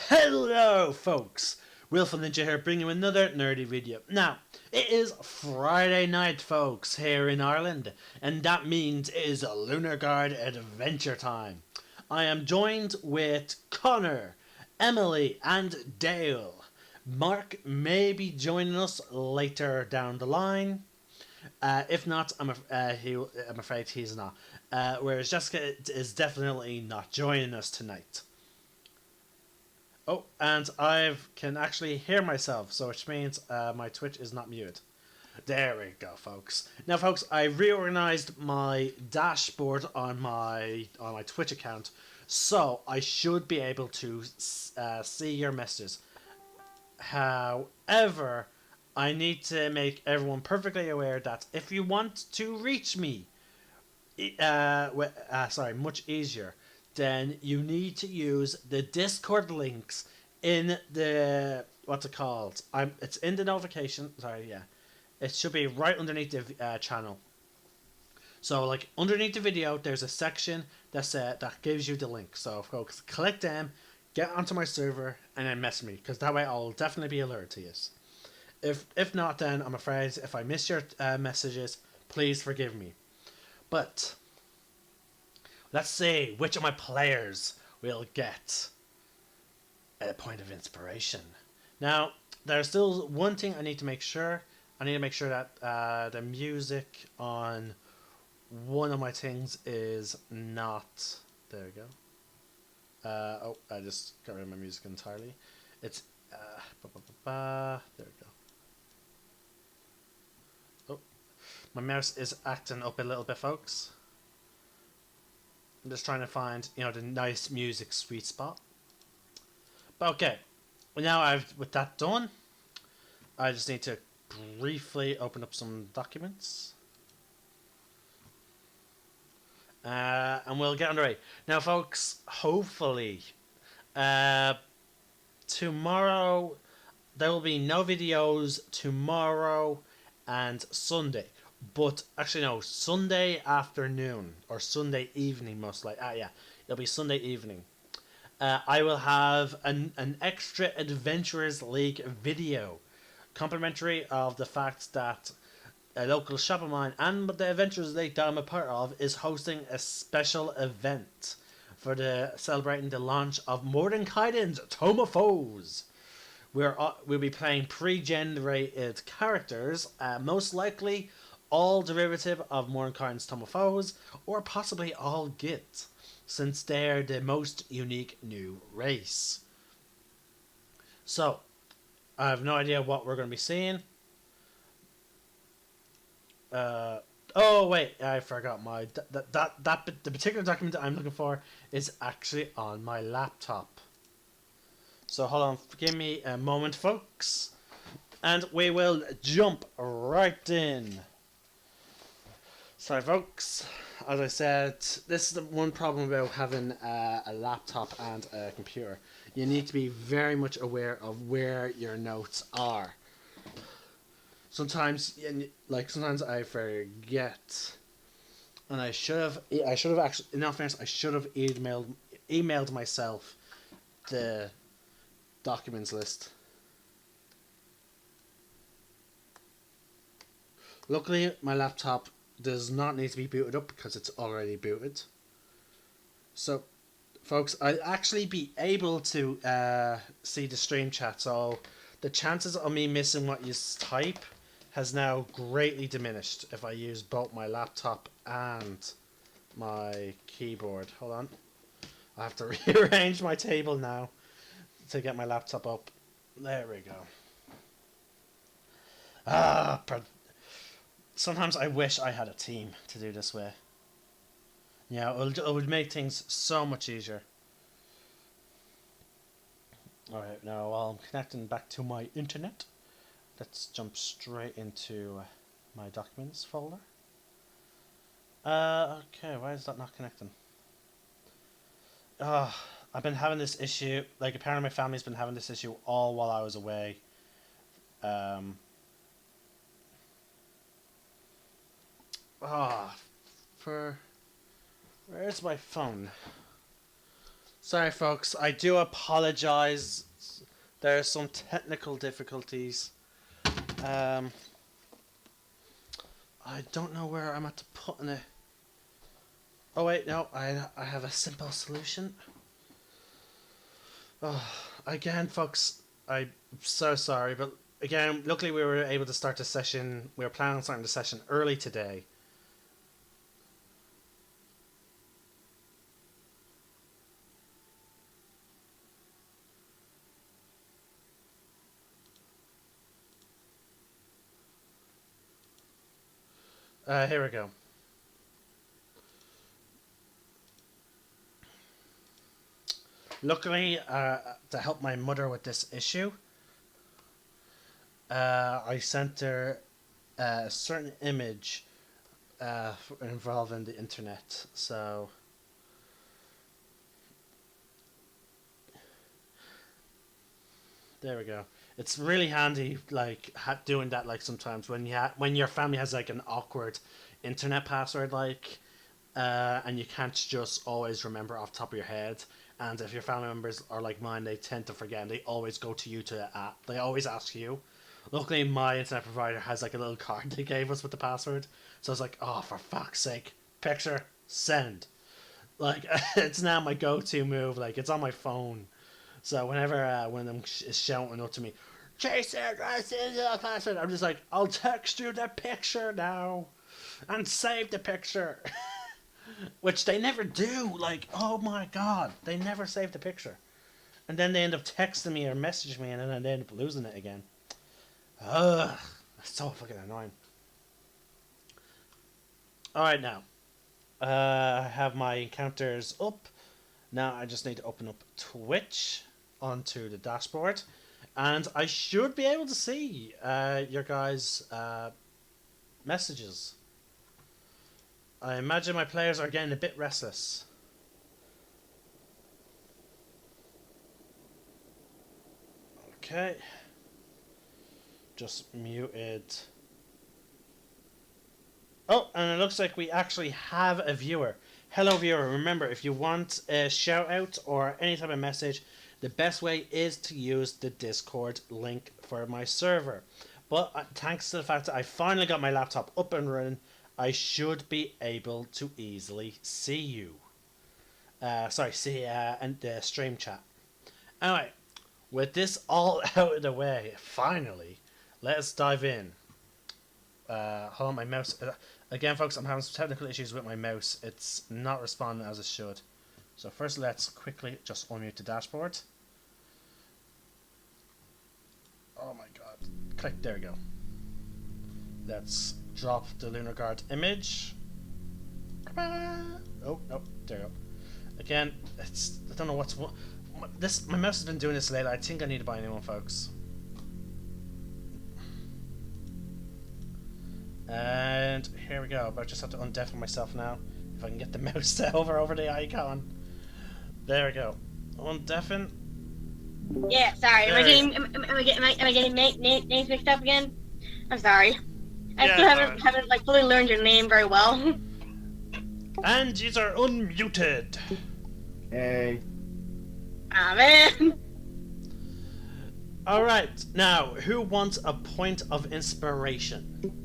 Hello folks, Wilful Ninja here bringing you another nerdy video. Now, it is Friday night folks here in Ireland, and that means it is a Lunarguard adventure time. I am joined with Connor, Emily and Dale. Mark may be joining us later down the line. If not, I'm afraid he's not. Whereas Jessica is definitely not joining us tonight. Oh, and I can actually hear myself, so which means my Twitch is not muted. There we go, folks. Now, folks, I reorganized my dashboard on my Twitch account, so I should be able to see your messages. However, I need to make everyone perfectly aware that if you want to reach me, much easier, then you need to use the Discord links in the what's it called? It's in the notification. Sorry, yeah, it should be right underneath the channel. So, like underneath the video, there's a section that gives you the link. So, folks, click them, get onto my server, and then message me, because that way I'll definitely be alerted to you. If not, then I'm afraid if I miss your messages, please forgive me. But let's see which of my players will get a point of inspiration. Now, there's still one thing I need to make sure. I need to make sure that the music on one of my things is not... There we go. Oh, I just got rid of my music entirely. It's... There we go. Oh, my mouse is acting up a little bit, folks. I'm just trying to find, the nice music sweet spot. But okay, now with that done, I just need to briefly open up some documents. And we'll get underway. Now, folks, hopefully, tomorrow, there will be no videos tomorrow and Sunday. But actually no, Sunday afternoon or Sunday evening most likely. Yeah, it'll be Sunday evening. I will have an extra Adventurers League video, complimentary of the fact that a local shop of mine and the Adventurers League that I'm a part of is hosting a special event for celebrating the launch of Mordenkainen's Tome of Foes. We'll be playing pre-generated characters, most likely all derivative of Mordenkainen's Tome of Foes, or possibly all Git, since they're the most unique new race. So, I have no idea what we're going to be seeing. Oh wait, I forgot the particular document that I'm looking for is actually on my laptop. So hold on, give me a moment, folks, and we will jump right in. Sorry, folks. As I said, this is the one problem about having a laptop and a computer. You need to be very much aware of where your notes are. Sometimes I forget, and I should have actually. In all fairness, I should have emailed myself the documents list. Luckily, my laptop does not need to be booted up because it's already booted. So, folks, I'll actually be able to see the stream chat, so the chances of me missing what you type has now greatly diminished if I use both my laptop and my keyboard. Hold on. I have to rearrange my table now to get my laptop up. There we go. Sometimes I wish I had a team to do this with. Yeah, it would make things so much easier. Alright, now while I'm connecting back to my internet, let's jump straight into my documents folder. Okay, why is that not connecting? I've been having this issue, apparently my family's been having this issue all while I was away. Where's my phone? Sorry, folks. I do apologize. There are some technical difficulties. I don't know where I'm at to put in it. Oh wait, no. I have a simple solution. Oh, again, folks. I'm so sorry, but again, luckily we were able to start the session. We were planning on starting the session early today. Here we go. Luckily, to help my mother with this issue, I sent her a certain image involving the internet. So there we go. It's really handy, like doing that, like sometimes when when your family has like an awkward internet password, like, and you can't just always remember off the top of your head. And if your family members are like mine, they tend to forget, and they always go to you they always ask you. Luckily, my internet provider has like a little card they gave us with the password, so I was like, oh, for fuck's sake, picture, send. Like, it's now my go-to move. Like, it's on my phone. So whenever one of them is shouting up to me, Jason, I send you the password, I'm just like, I'll text you the picture now, and save the picture. Which they never do. Like, oh my god, they never save the picture. And then they end up texting me or messaging me, and then they end up losing it again. Ugh, that's so fucking annoying. Alright, now. I have my encounters up. Now I just need to open up Twitch onto the dashboard. And I should be able to see your guys' messages. I imagine my players are getting a bit restless. Okay. Just muted. Oh, and it looks like we actually have a viewer. Hello, viewer. Remember, if you want a shout out or any type of message, the best way is to use the Discord link for my server. But thanks to the fact that I finally got my laptop up and running, I should be able to easily see you. See and the stream chat. Anyway, with this all out of the way, finally, let's dive in. Hold on, my mouse. Again, folks, I'm having some technical issues with my mouse. It's not responding as it should. So first, let's quickly just unmute the dashboard. Oh my god. Click, there we go. Let's drop the Lunarguard image. Oh, no, there we go. Again, I don't know what's my mouse has been doing this lately. I think I need to buy a new one, folks. And here we go. But I just have to undeafen myself now. If I can get the mouse to hover over the icon. There we go. Undeafen. Yeah, sorry. Am I getting names mixed up again? I'm sorry. I still haven't like fully learned your name very well. And yous are unmuted. Hey. Ah, man. Alright, now, who wants a point of inspiration?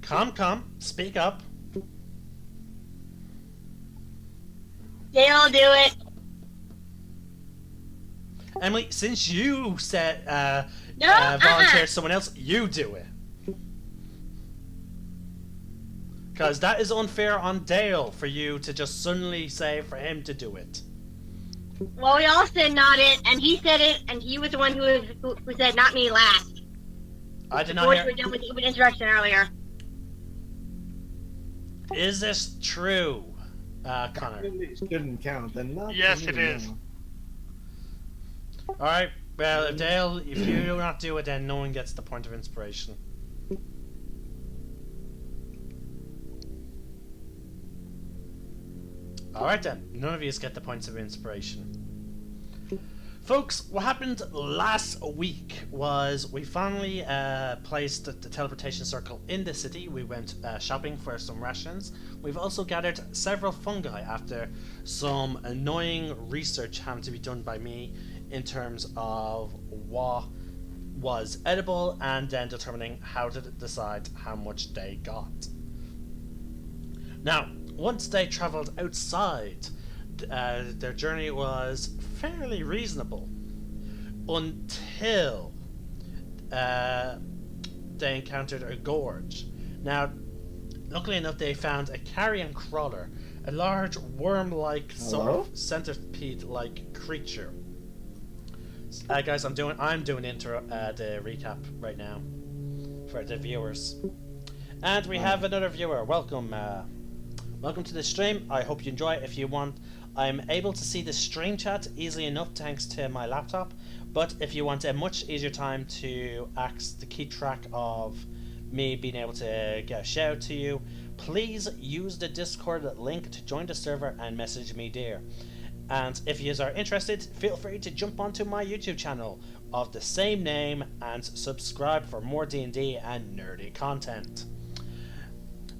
Come, speak up. They'll do it. Emily, since you said No, volunteer someone else, you do it. Because that is unfair on Dale for you to just suddenly say for him to do it. Well, we all said not it, and he said it, and he was the one who said not me last. I did not hear. We were done with introduction earlier. Is this true, Connor? It shouldn't count. Then not. Yes, it is. Alright, well, Dale, if you do not do it, then no one gets the point of inspiration. Alright then, none of you get the points of inspiration. Folks, what happened last week was we finally placed the teleportation circle in the city. We went shopping for some rations. We've also gathered several fungi after some annoying research having to be done by me in terms of what was edible and then determining how to decide how much they got. Now, once they traveled outside, their journey was fairly reasonable until they encountered a gorge. Now, luckily enough, they found a carrion crawler, a large worm-like sort of centipede-like creature. Guys, I'm doing the recap right now for the viewers, and we have another viewer. Welcome. Welcome to the stream. I hope you enjoy it. If you want, I'm able to see the stream chat easily enough thanks to my laptop, but if you want a much easier time to keep track of me being able to get a shout out to you, please use the Discord link to join the server and message me there. And if you are interested, feel free to jump onto my YouTube channel of the same name and subscribe for more D&D and nerdy content.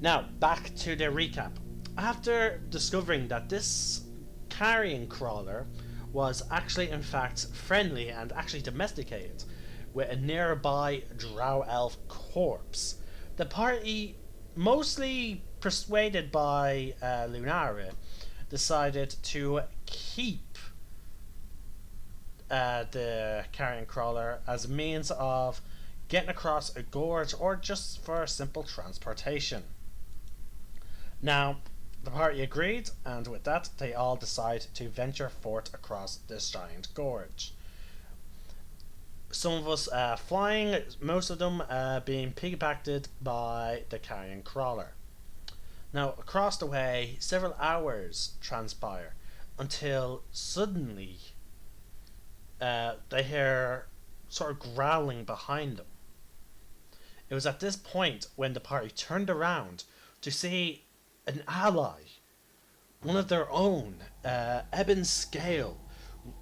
Now, back to the recap. After discovering that this carrion crawler was actually in fact friendly and actually domesticated with a nearby drow elf corpse, the party, mostly persuaded by Lunarguard, decided to keep the carrion crawler as a means of getting across a gorge or just for simple transportation. Now, the party agreed, and with that, they all decide to venture forth across this giant gorge. Some of us flying, most of them being piggybacked by the carrion crawler. Now, across the way, several hours transpire until suddenly they hear sort of growling behind them. It was at this point when the party turned around to see an ally, one of their own, Ebon Scale,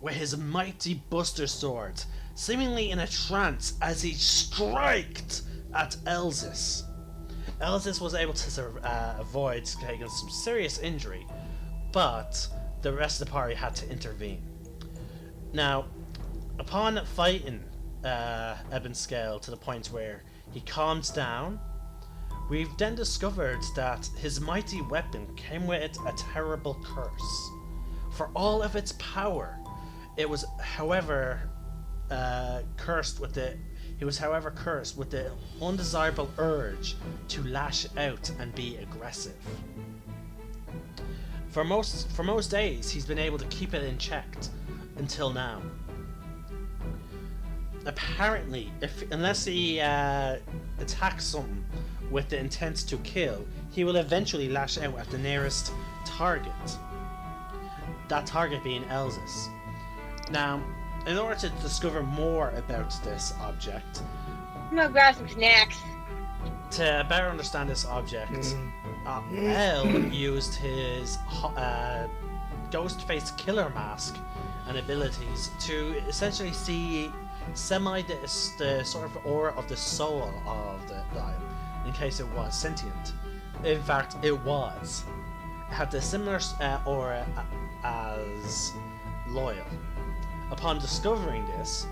with his mighty buster sword, seemingly in a trance as he striked at Elsis. Elsis was able to avoid taking some serious injury, but the rest of the party had to intervene. Now, upon fighting Ebon Scale to the point where he calms down, we've then discovered that his mighty weapon came with a terrible curse. For all of its power, it was, however, cursed with the undesirable urge to lash out and be aggressive. For most days, he's been able to keep it in check until now. Apparently, unless he attacks something with the intent to kill, he will eventually lash out at the nearest target. That target being Elsis. Now, in order to discover more about this object, I'm gonna grab some snacks. to better understand this object, El used his ghost-faced killer mask and abilities to essentially see the sort of aura of the soul of the dial, in case it was sentient. In fact, it was. It had the similar aura as Loyal. Upon discovering this,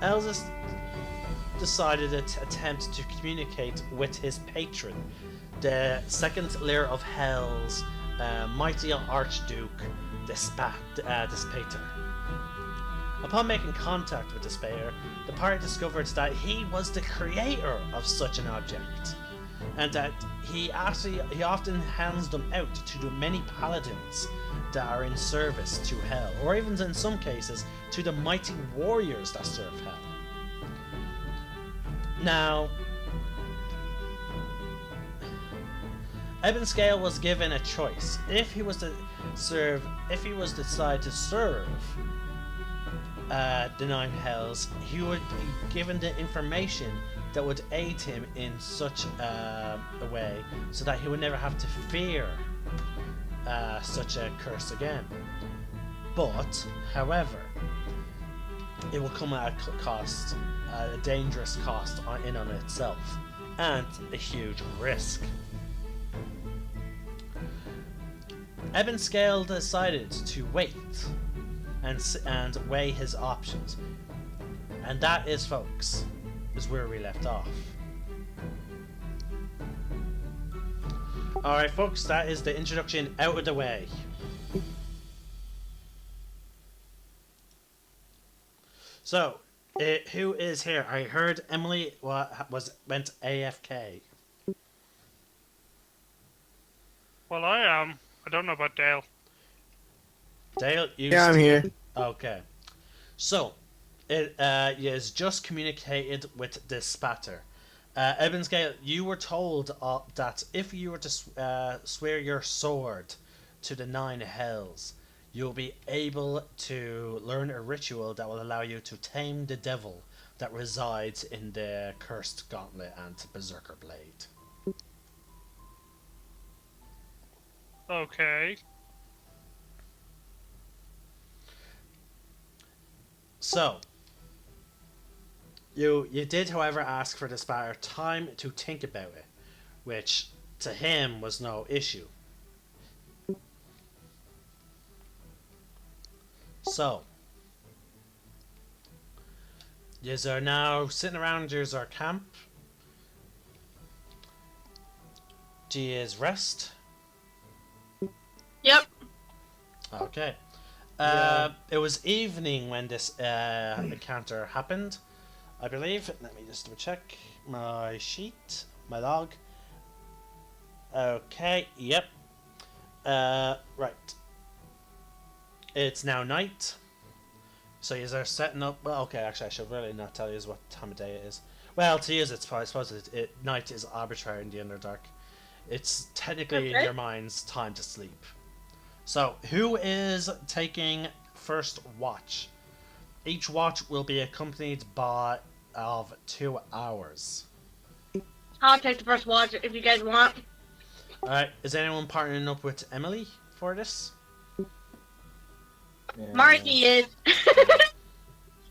Elsis decided to attempt to communicate with his patron, the second layer of Hell's mighty Archduke Despater. Upon making contact with Despater, the party discovered that he was the creator of such an object, and that he often hands them out to the many paladins that are in service to Hell, or even in some cases to the mighty warriors that serve Hell. Now, Ebon Scale was given a choice. If he was to decide to serve the Nine Hells, he would be given the information that would aid him in such a way, so that he would never have to fear such a curse again. But, however, it will come at a cost, a dangerous cost in on itself, and a huge risk. Eben Scale decided to wait and weigh his options. And that is, folks, is where we left off. Alright, folks, that is the introduction out of the way. So, who is here? I heard Emily went AFK. Well, I am. I don't know about Dale. Dale, Yeah, I'm here. Okay. So, it is just communicated with the spatter. Evansgale, you were told that if you were to swear your sword to the 9 hells, you'll be able to learn a ritual that will allow you to tame the devil that resides in the cursed gauntlet and berserker blade. Okay. So, you did, however, ask for the spatter time to think about it, which to him was no issue. So, yous are now sitting around yous our camp. Do yous rest? Yep. Okay. Yeah. It was evening when this encounter happened, I believe. Let me just double check my sheet, my log. Okay, yep. Right. It's now night. So you are setting up. Well, okay, actually, I should really not tell you what time of day it is. Well, to use it, I suppose night is arbitrary in the Underdark. It's technically in your mind's time to sleep. So, who is taking first watch? Each watch will be accompanied of 2 hours. I'll take the first watch if you guys want. Alright, is anyone partnering up with Emily for this? Yeah. Marcy is.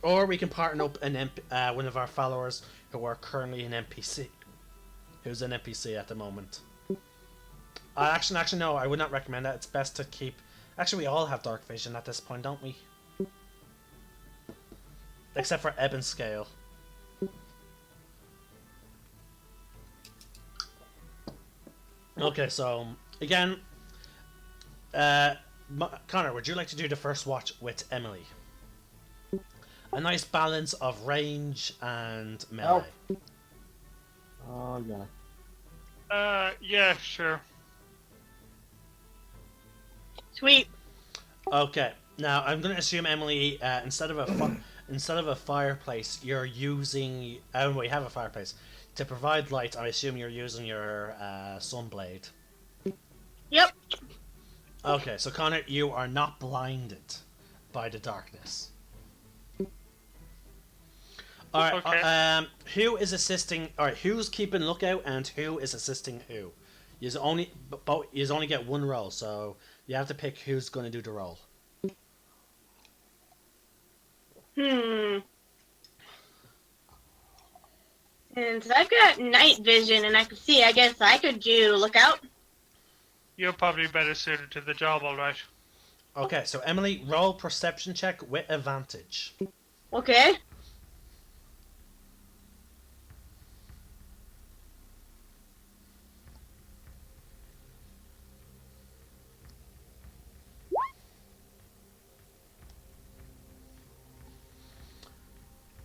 Or we can partner up one of our followers who are currently an NPC. Who's an NPC at the moment. Actually, no, I would not recommend that. It's best to keep... Actually, we all have dark vision at this point, don't we? Except for Eben Scale. Okay, so, again... Connor, would you like to do the first watch with Emily? A nice balance of range and melee. Oh, yeah. Yeah, sure. Sweet. Okay, now I'm going to assume Emily, instead of a fireplace, you're using. We have a fireplace to provide light. I assume you're using your sunblade. Yep. Okay, so Connor, you are not blinded by the darkness. All right. Okay. Who is assisting? All right. Who's keeping lookout and who is assisting who? You only get one roll, so you have to pick who's going to do the roll. And so I've got night vision and I can see. I guess I could do lookout. You're probably better suited to the job, alright. Okay, so Emily, roll perception check with advantage. Okay.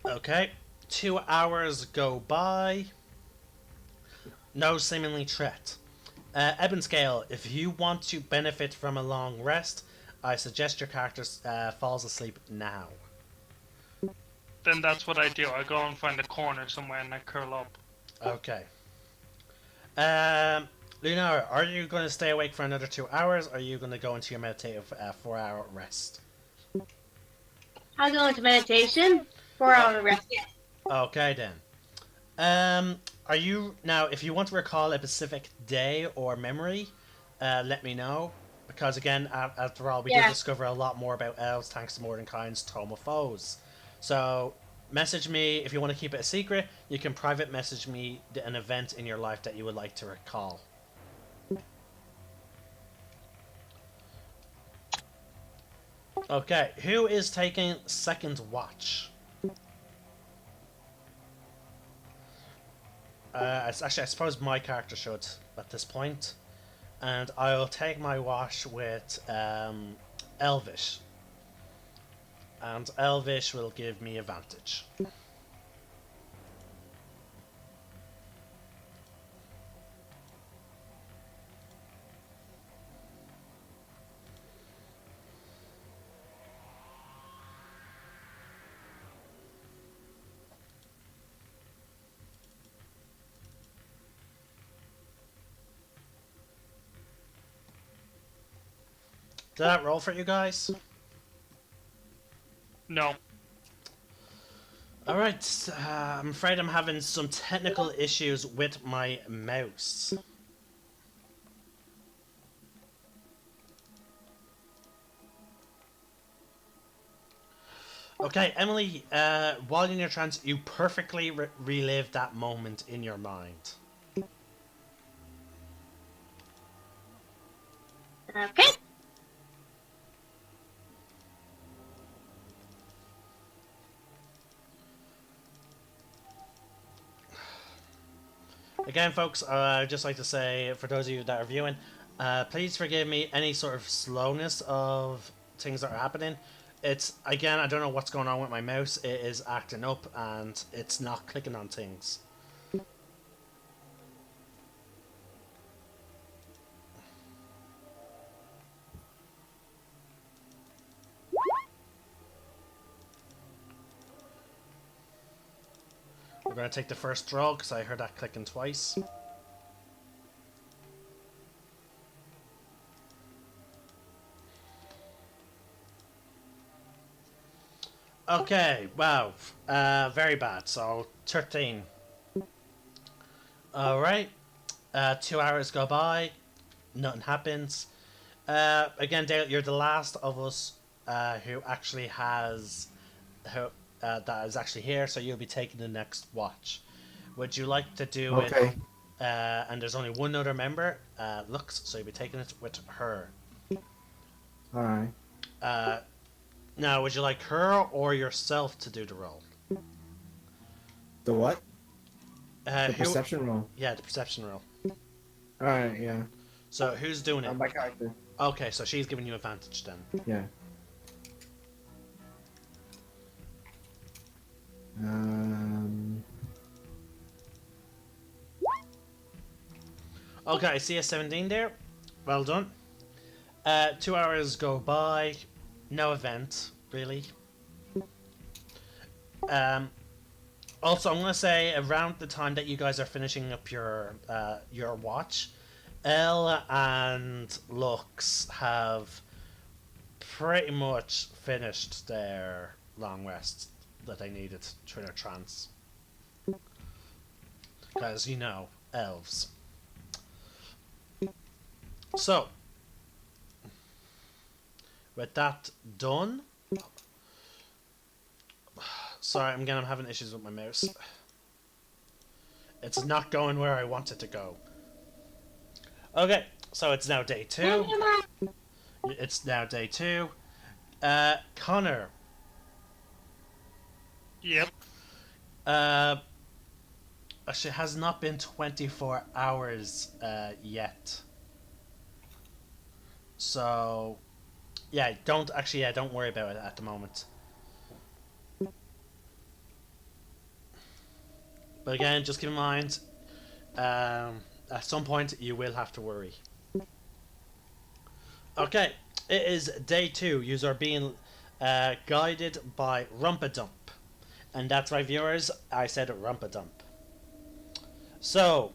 Okay, 2 hours go by. No seemingly threat. Eben Scale, if you want to benefit from a long rest, I suggest your character falls asleep now. Then that's what I do. I go and find a corner somewhere and I curl up. Okay. Lunar, are you going to stay awake for another 2 hours, or are you going to go into your meditative 4-hour rest? I'll go into meditation. 4-hour rest. Okay then. Are you now? If you want to recall a specific day or memory, let me know, because again, after all, we did discover a lot more about elves thanks to Mordenkainen's Tome of Foes. So, message me if you want to keep it a secret. You can private message me an event in your life that you would like to recall. Okay, who is taking second watch? Actually, I suppose my character should at this point. And I'll take my watch with Elvish. And Elvish will give me advantage. Did that roll for you guys? No. Alright, I'm afraid I'm having some technical issues with my mouse. Okay, Emily, while in your trance, you perfectly relive that moment in your mind. Okay. Again, folks, I'd just like to say, for those of you that are viewing, please forgive me any sort of slowness of things that are happening. It's, again, I don't know what's going on with my mouse. It is acting up and it's not clicking on things. We're going to take the first draw because I heard that clicking twice. Okay, wow. Very bad. So, 13. Alright. 2 hours go by. Nothing happens. Again, Dale, you're the last of us who actually has... that is actually here, so you'll be taking the next watch. Would you like to do it? And there's only one other member, Lux, so you'll be taking it with her. Alright. Now, would you like her or yourself to do the roll? The what? The Who, perception roll. yeah, the perception roll. Alright, yeah. So, who's doing it? My character. Okay, so she's giving you advantage then. Yeah. Okay, I see a 17 there. Well done. 2 hours go by. No event, really. Also, I'm going to say around the time that you guys are finishing up your watch, Elle and Lux have pretty much finished their long rest that they needed through their trance. Because, you know, elves. So, with that done... Sorry, I'm having issues with my mouse. It's not going where I want it to go. Okay, so it's now day 2. It's now day 2. Connor. Yep. Actually, it has not been 24 hours yet. So, yeah, don't worry about it at the moment. But again, just keep in mind, at some point you will have to worry. Okay, it is day 2. You are being guided by Rumpadump. And that's right, viewers, I said Rumpadump. So,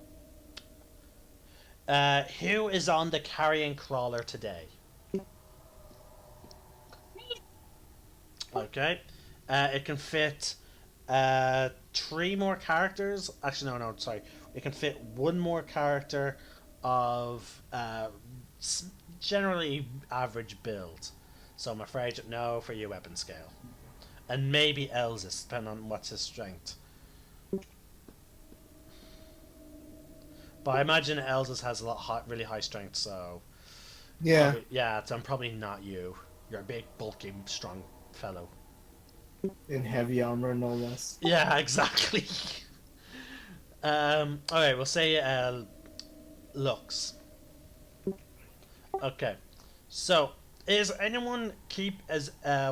who is on the carrion crawler today? Okay, it can fit 3 more characters. Actually, no, sorry. It can fit 1 more character of generally average build. So I'm afraid no for your weapon scale. And maybe Elsis, depending on what's his strength. But I imagine Elsis has a really high strength, so... Yeah. Yeah, so I'm probably not you. You're a big, bulky, strong fellow. In heavy armor, no less. Yeah, exactly. Okay, we'll say looks. Okay, so is anyone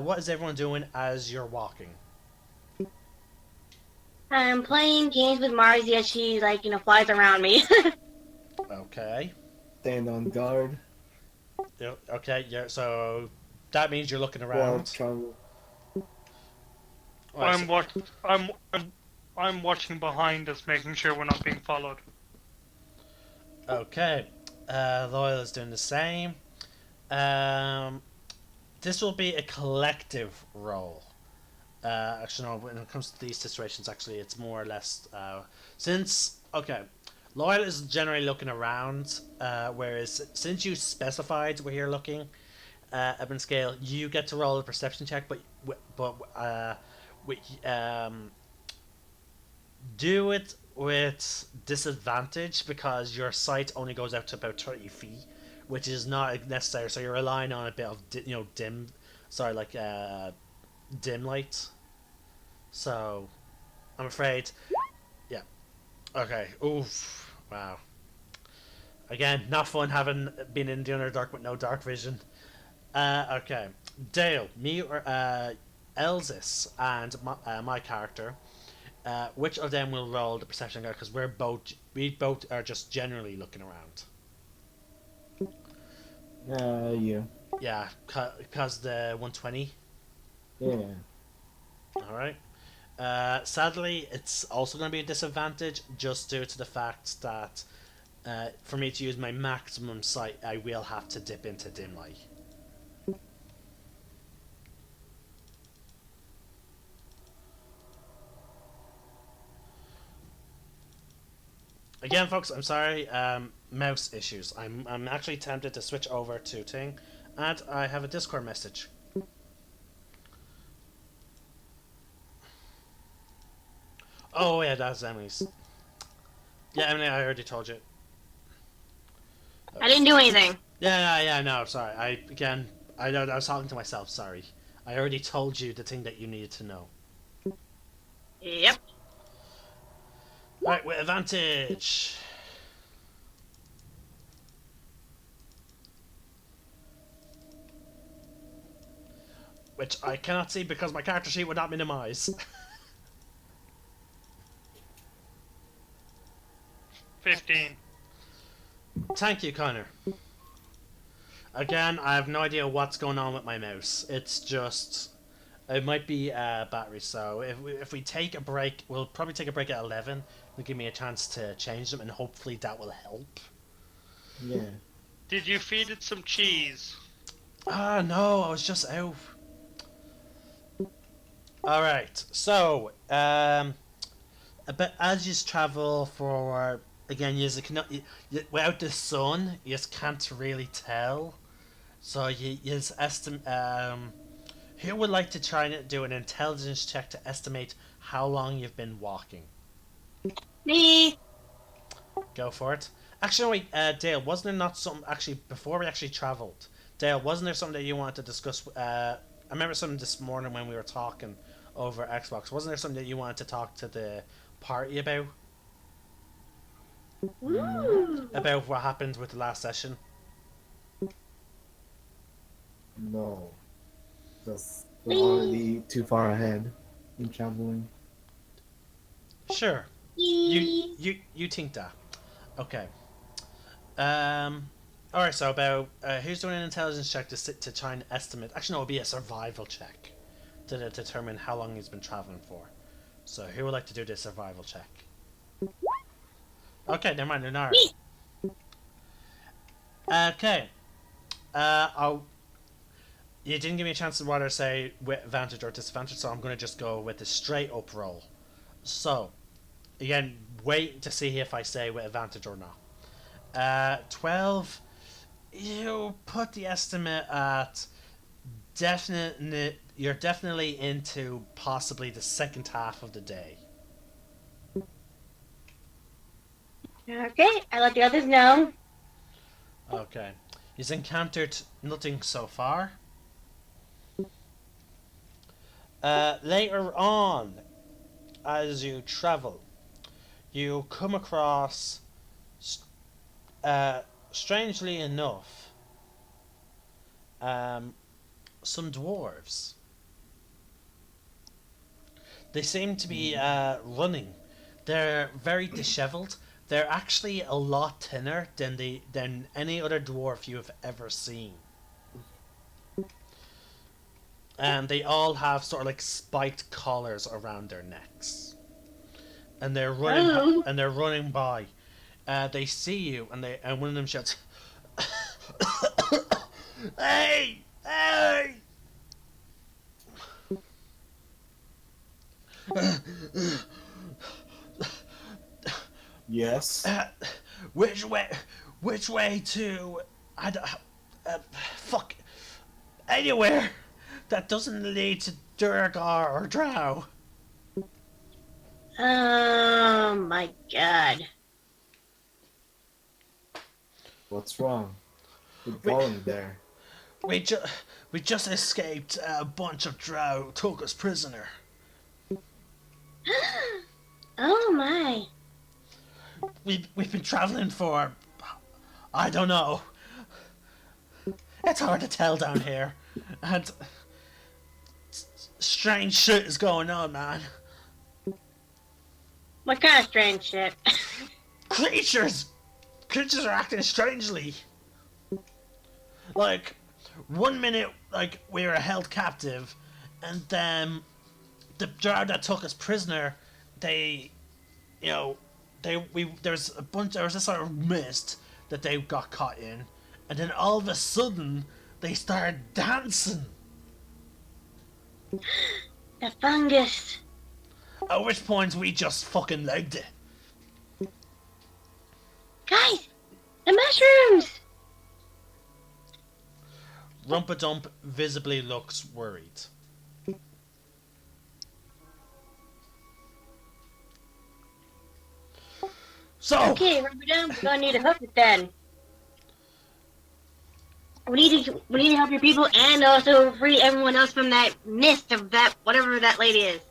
what is everyone doing as you're walking? I'm playing games with Marzi as she, like, flies around me. Okay. Stand on guard. Okay, yeah, so that means you're looking While around. travel. Right, I'm watching behind us, making sure we're not being followed. okay. Loyal is doing the same. This will be a collective role. Actually, no, when it comes to these situations, actually, it's more or less... Loyal is generally looking around, whereas since you specified where you're looking, Urban Scale, you get to roll a perception check, do it with disadvantage because your sight only goes out to about 30 feet, which is not necessary. So you're relying on a bit of dim light. So I'm afraid, yeah. Okay. Oof. Wow. Again, not fun having been in the Underdark with no dark vision. Okay. Dale, me or Elsis and my character. Which of them will roll the perception guard? Because we both are just generally looking around. You. Yeah, because the 120. Yeah. All right. Sadly, it's also going to be a disadvantage just due to the fact that for me to use my maximum sight, I will have to dip into dim light. Again, folks, I'm sorry. Mouse issues. I'm actually tempted to switch over to Ting, and I have a Discord message. Oh yeah, that's Emily's. Yeah, Emily, I already told you. I didn't do anything. Yeah. No, sorry. I know I was talking to myself. Sorry. I already told you the thing that you needed to know. Yep. Right, with advantage. Which I cannot see because my character sheet would not minimize. 15. Thank you, Connor. Again, I have no idea what's going on with my mouse. It's just... It might be battery, so if we take a break, we'll probably take a break at 11. It'll give me a chance to change them, and hopefully that will help. Yeah. Did you feed it some cheese? Ah, no, I was just out. Alright, so, but as you travel for, again, without the sun, you just can't really tell. So you estimate, who would like to try and do an intelligence check to estimate how long you've been walking? Me. Go for it. Actually, wait, Dale, wasn't there not something, actually, before we actually travelled, Dale, wasn't there something that you wanted to discuss? I remember something this morning when we were talking over Xbox. Wasn't there something that you wanted to talk to the party about? Ooh. About what happened with the last session? No. Just we're already too far ahead in traveling. Sure. You think that. Okay. Alright, so about who's doing an intelligence check to try and estimate, actually no, it'll be a survival check to determine how long he's been traveling for. So who would like to do the survival check? Okay, never mind, Lunarguard. Okay. You didn't give me a chance to whether say with advantage or disadvantage, so I'm going to just go with the straight up roll. So, again, wait to see if I say with advantage or not. 12. You put the estimate at definite. You're definitely into possibly the second half of the day. Okay, I let the others know. Okay. You've encountered nothing so far. Later on, as you travel, you come across, uh, strangely enough, some dwarves. They seem to be running. They're very dishevelled. They're actually a lot thinner than any other dwarf you have ever seen. And they all have sort of like spiked collars around their necks. And they're running Oh. and they're running by. They see you and one of them shouts, "Hey! Hey!" Yes. Which way? Which way to? I don't. Fuck. Anywhere that doesn't lead to Durgar or Drow. Oh my god. What's wrong? We're Wait. going there. We just escaped. A bunch of Drow took us prisoner. Oh my. We've been traveling for, I don't know. It's hard to tell down here, and strange shit is going on, man. What kind of strange shit? Creatures are acting strangely. Like, 1 minute, like, we were held captive, and then the drow that took us prisoner, they, you know, there was this sort of mist that they got caught in, and then all of a sudden they started dancing. The fungus. At which point we just fucking legged it. Guys, the mushrooms. Rumpadump visibly looks worried. So, Okay, rubber down. We're gonna need to hook it then. We need to help your people and also free everyone else from that mist of that whatever that lady is.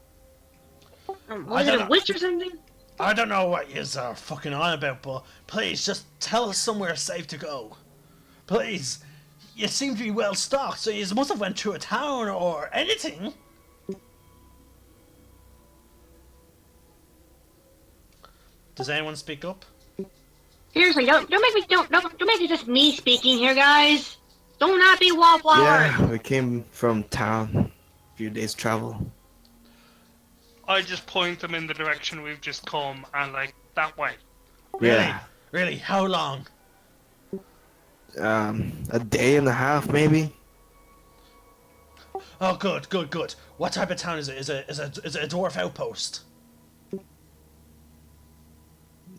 Was it don't a know. witch or something? I don't know what yous are fucking on about, but please just tell us somewhere safe to go. Please. You seem to be well stocked, so you must have went to a town or anything. Does anyone speak up? Seriously, don't make it just me speaking here, guys. Don't not be wallflower. Yeah, we came from town. A few days travel. I just point them in the direction we've just come and like that way. Yeah. Really? How long? A day and a half maybe. Oh, good. What type of town is it? Is it a dwarf outpost?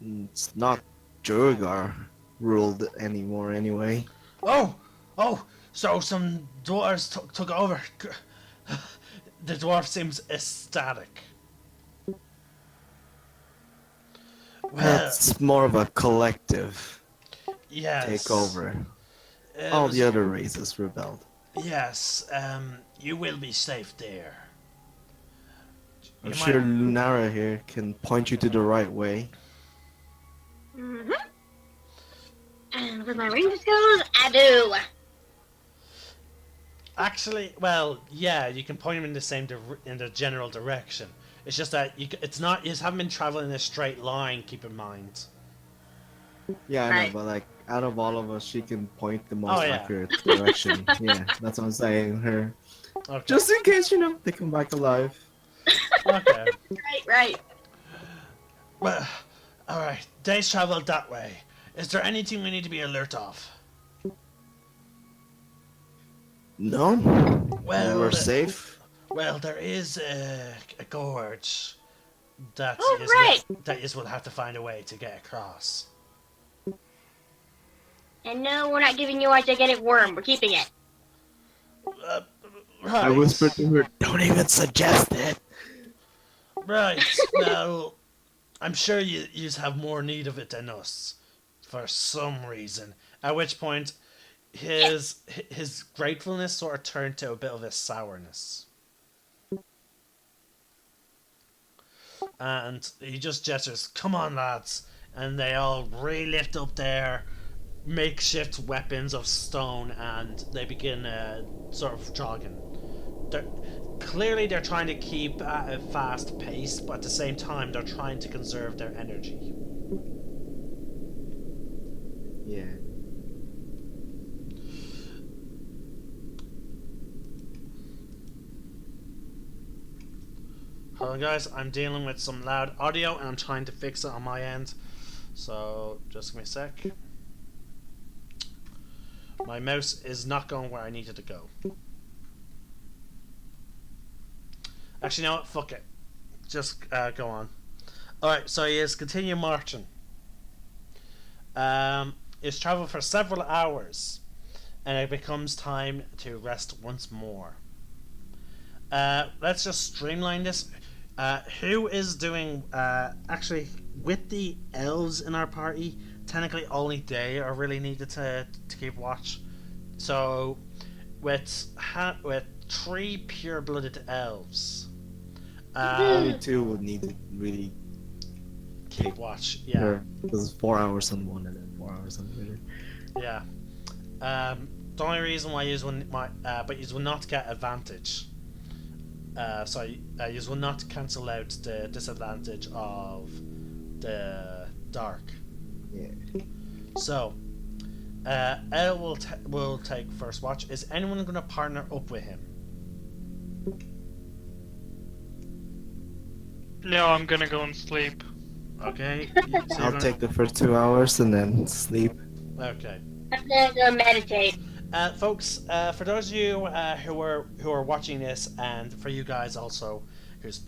It's not Durgar ruled anymore anyway. Oh, so some dwarves took over. The dwarf seems ecstatic. Well, It's more of a collective yes. takeover. It All was- the other races rebelled. Yes, you will be safe there. I'm You sure might- Lunara here can point you to the right way. Mm-hmm. And with my ranger skills, I do. Actually, well, yeah, you can point him in the same in the general direction. It's just that it's not. You haven't been traveling in a straight line. Keep in mind. Yeah, I Right. know, but like out of all of us, she can point the most Oh, yeah. accurate direction. Yeah, that's what I'm saying. Her, Okay. just in case they come back alive. Okay. Right. Well, all right. Days travel that way. Is there anything we need to be alert of? No, Well, we're safe. Well, there is a gorge that Oh, is right. that is will have to find a way to get across. And no, we're not giving you our gigantic worm. We're keeping it. Right. I whispered to her, "Don't even suggest it." Right. Now, I'm sure you have more need of it than us, for some reason. At which point, his gratefulness sort of turned to a bit of a sourness. And he just gestures, "Come on, lads," and they all re-lift up their makeshift weapons of stone, and they begin sort of jogging. They're, clearly, they're trying to keep at a fast pace, but at the same time, they're trying to conserve their energy. Yeah. Hold on, guys. I'm dealing with some loud audio, and I'm trying to fix it on my end. So, just give me a sec. My mouse is not going where I need it to go. Actually, you know what? Fuck it. Just go on. Alright, so he is continue marching. He's traveled for several hours, and it becomes time to rest once more. Let's just streamline this. Who is doing... actually, with the elves in our party, technically only they are really needed to keep watch. So, with 3 pure-blooded elves... Only 2 would need to really keep watch, yeah. Because 4 hours on one and then 4 hours on the other. Yeah. The only reason why you but you will not get advantage. You will not cancel out the disadvantage of the dark. Yeah. So, El will take first watch. Is anyone going to partner up with him? No, I'm gonna go and sleep. Okay. I'll take the first 2 hours and then sleep. Okay. I'm gonna go meditate. Folks, for those of you who are watching this, and for you guys also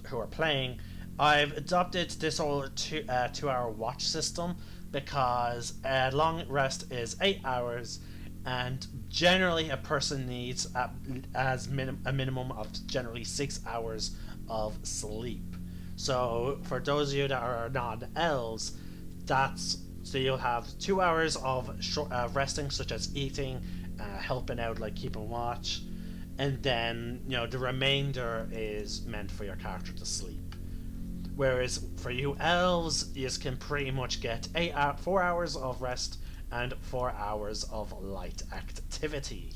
who are playing, I've adopted this whole 2 hour watch system because a long rest is 8 hours, and generally a person needs a minimum of generally 6 hours of sleep. So for those of you that are non-elves, so you'll have 2 hours of resting, such as eating, helping out, like keeping watch, and then the remainder is meant for your character to sleep. Whereas for you elves, you can pretty much get 4 hours of rest and 4 hours of light activity.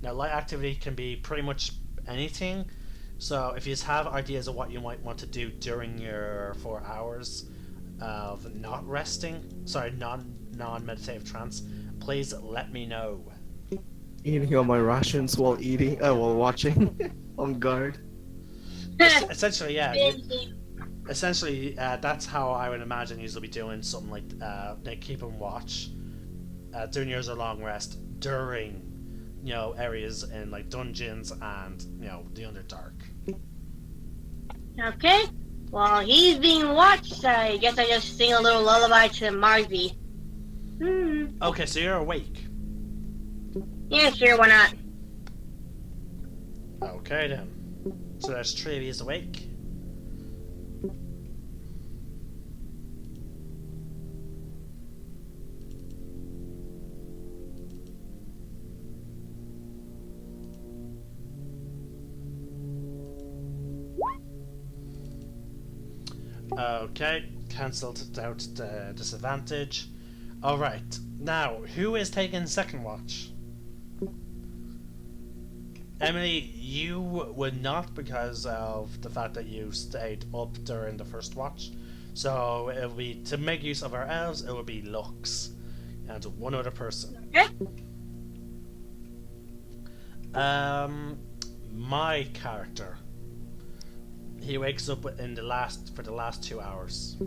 Now, light activity can be pretty much anything. So if you have ideas of what you might want to do during your 4 hours of not resting, non-meditative trance, please let me know. Eating all my rations while watching on guard. Essentially, yeah. Essentially, that's how I would imagine you'll be doing something like keeping watch, doing yours a long rest during, areas in like dungeons and the Underdark. Okay. While he's being watched, I guess I just sing a little lullaby to Marzi. Okay, so you're awake. Yeah, sure, why not? Okay then. So there's 3 of you awake. Okay, cancelled out the disadvantage. Alright, now, who is taking second watch? Emily, you would not, because of the fact that you stayed up during the first watch. So it will be, to make use of our elves, it will be Lux and one other person. Okay. My character, he wakes up for the last 2 hours.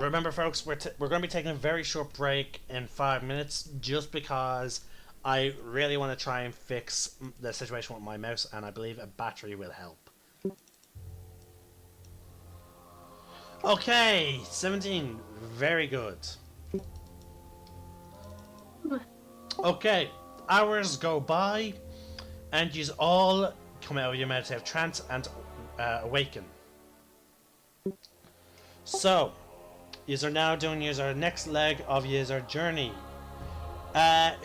remember, folks, we're going to be taking a very short break in 5 minutes, just because I really want to try and fix the situation with my mouse, and I believe a battery will help. Okay, 17. Very good. Okay, hours go by, and you all come out of your meditative trance and awaken. So, you are now doing your next leg of your journey.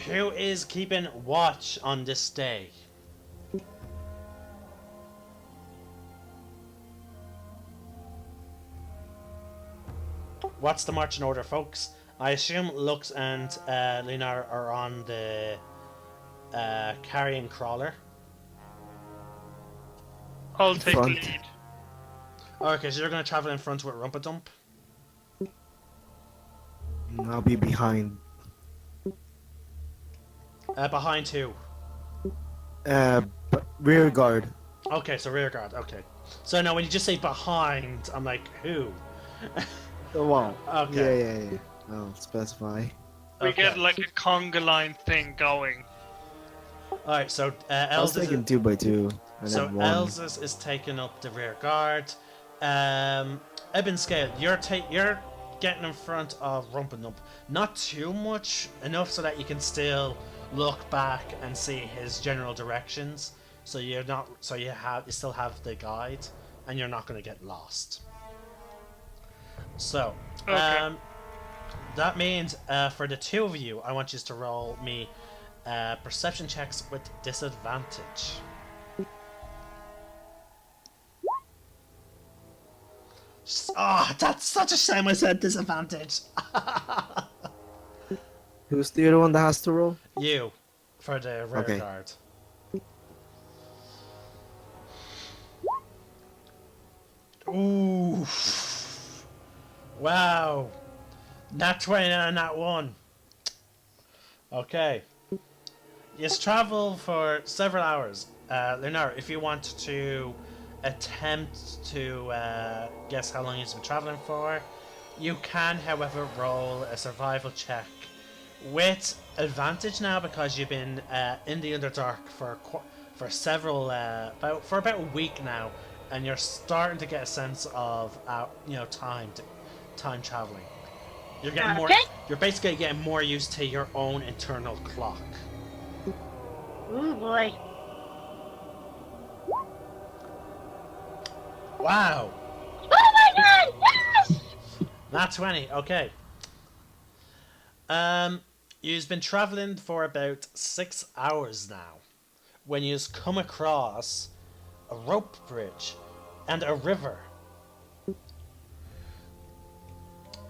Who is keeping watch on this day? What's the marching order, folks? I assume Lux and Lunar are on the carrying crawler. I'll take Front. lead. Okay, so you're going to travel in front with Rumpadump. I'll be behind. Behind who? Rear guard. Okay, so rear guard. Okay. So no, when you just say behind, I'm like, who? Oh, wow. Okay. Yeah. I'll specify. We Okay. get like a conga line thing going. Alright, so I was Elzis, thinking 2x2. And so then one. Elzis is taking up the rear guard. Eben Scale, you're getting in front of Rumpadump. Not too much, enough so that you can still look back and see his general directions. So you still have the guide, and you're not going to get lost. So, Okay. that means for the two of you, I want you to roll me perception checks with disadvantage. Oh, that's such a shame I said disadvantage. Who's the other one that has to roll? You, for the rear Okay. guard. Ooh. Wow. Not 20 and not 1. Okay. You've traveled for several hours. Lunar, if you want to attempt to guess how long you've been traveling for, you can, however, roll a survival check with advantage now, because you've been in the Underdark for about a week now, and you're starting to get a sense of time traveling. You're getting more. Okay. You're basically getting more used to your own internal clock. Ooh boy. Wow. Oh my god! Yes! Not 20. Okay. You've been traveling for about 6 hours now, when you've come across a rope bridge and a river.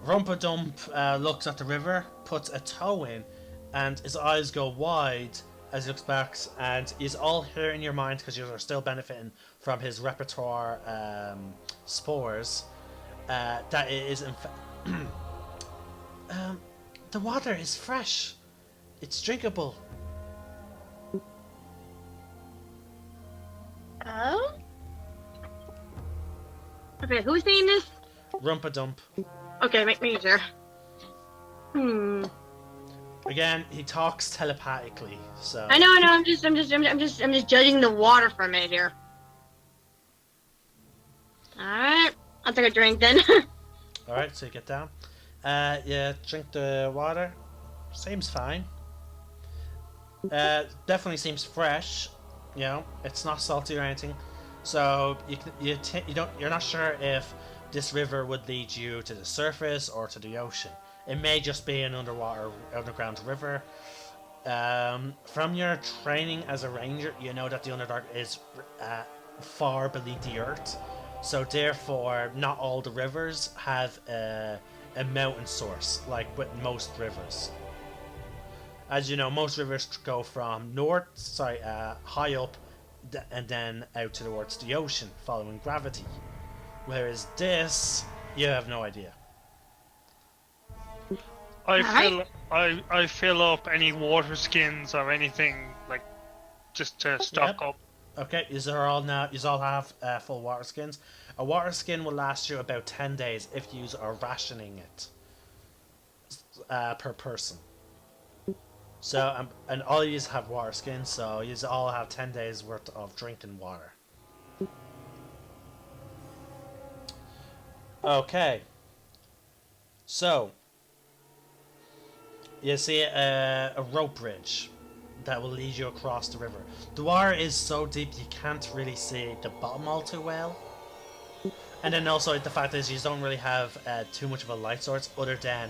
Rumpadump looks at the river, puts a toe in, and his eyes go wide as he looks back, and he's all here in your mind because you're still benefiting from his repertoire spores. That it is in fact. The water is fresh. It's drinkable. Oh? Okay, who's saying this? Rumpadump. Okay, make me sure. Again, he talks telepathically, so. I know. I'm just judging the water for a minute here. All right, I'll take a drink then. All right, so you get down. Yeah, drink the water. Seems fine. Definitely seems fresh. You know, it's not salty or anything. So you're not sure if this river would lead you to the surface or to the ocean. It may just be an underground river. From your training as a ranger, you know that the Underdark is far beneath the earth. So therefore, not all the rivers have a mountain source, like with most rivers. As you know, most rivers go from high up, and then out towards the ocean, following gravity. Whereas this, you have no idea. I fill up any water skins or anything, like, just to stock up. Okay, you all have full water skins. A water skin will last you about 10 days if you are rationing it per person. So, and all of you have water skins, so you all have 10 days worth of drinking water. Okay. So, you see a rope bridge that will lead you across the river. The water is so deep you can't really see the bottom all too well. And then also the fact is you don't really have too much of a light source other than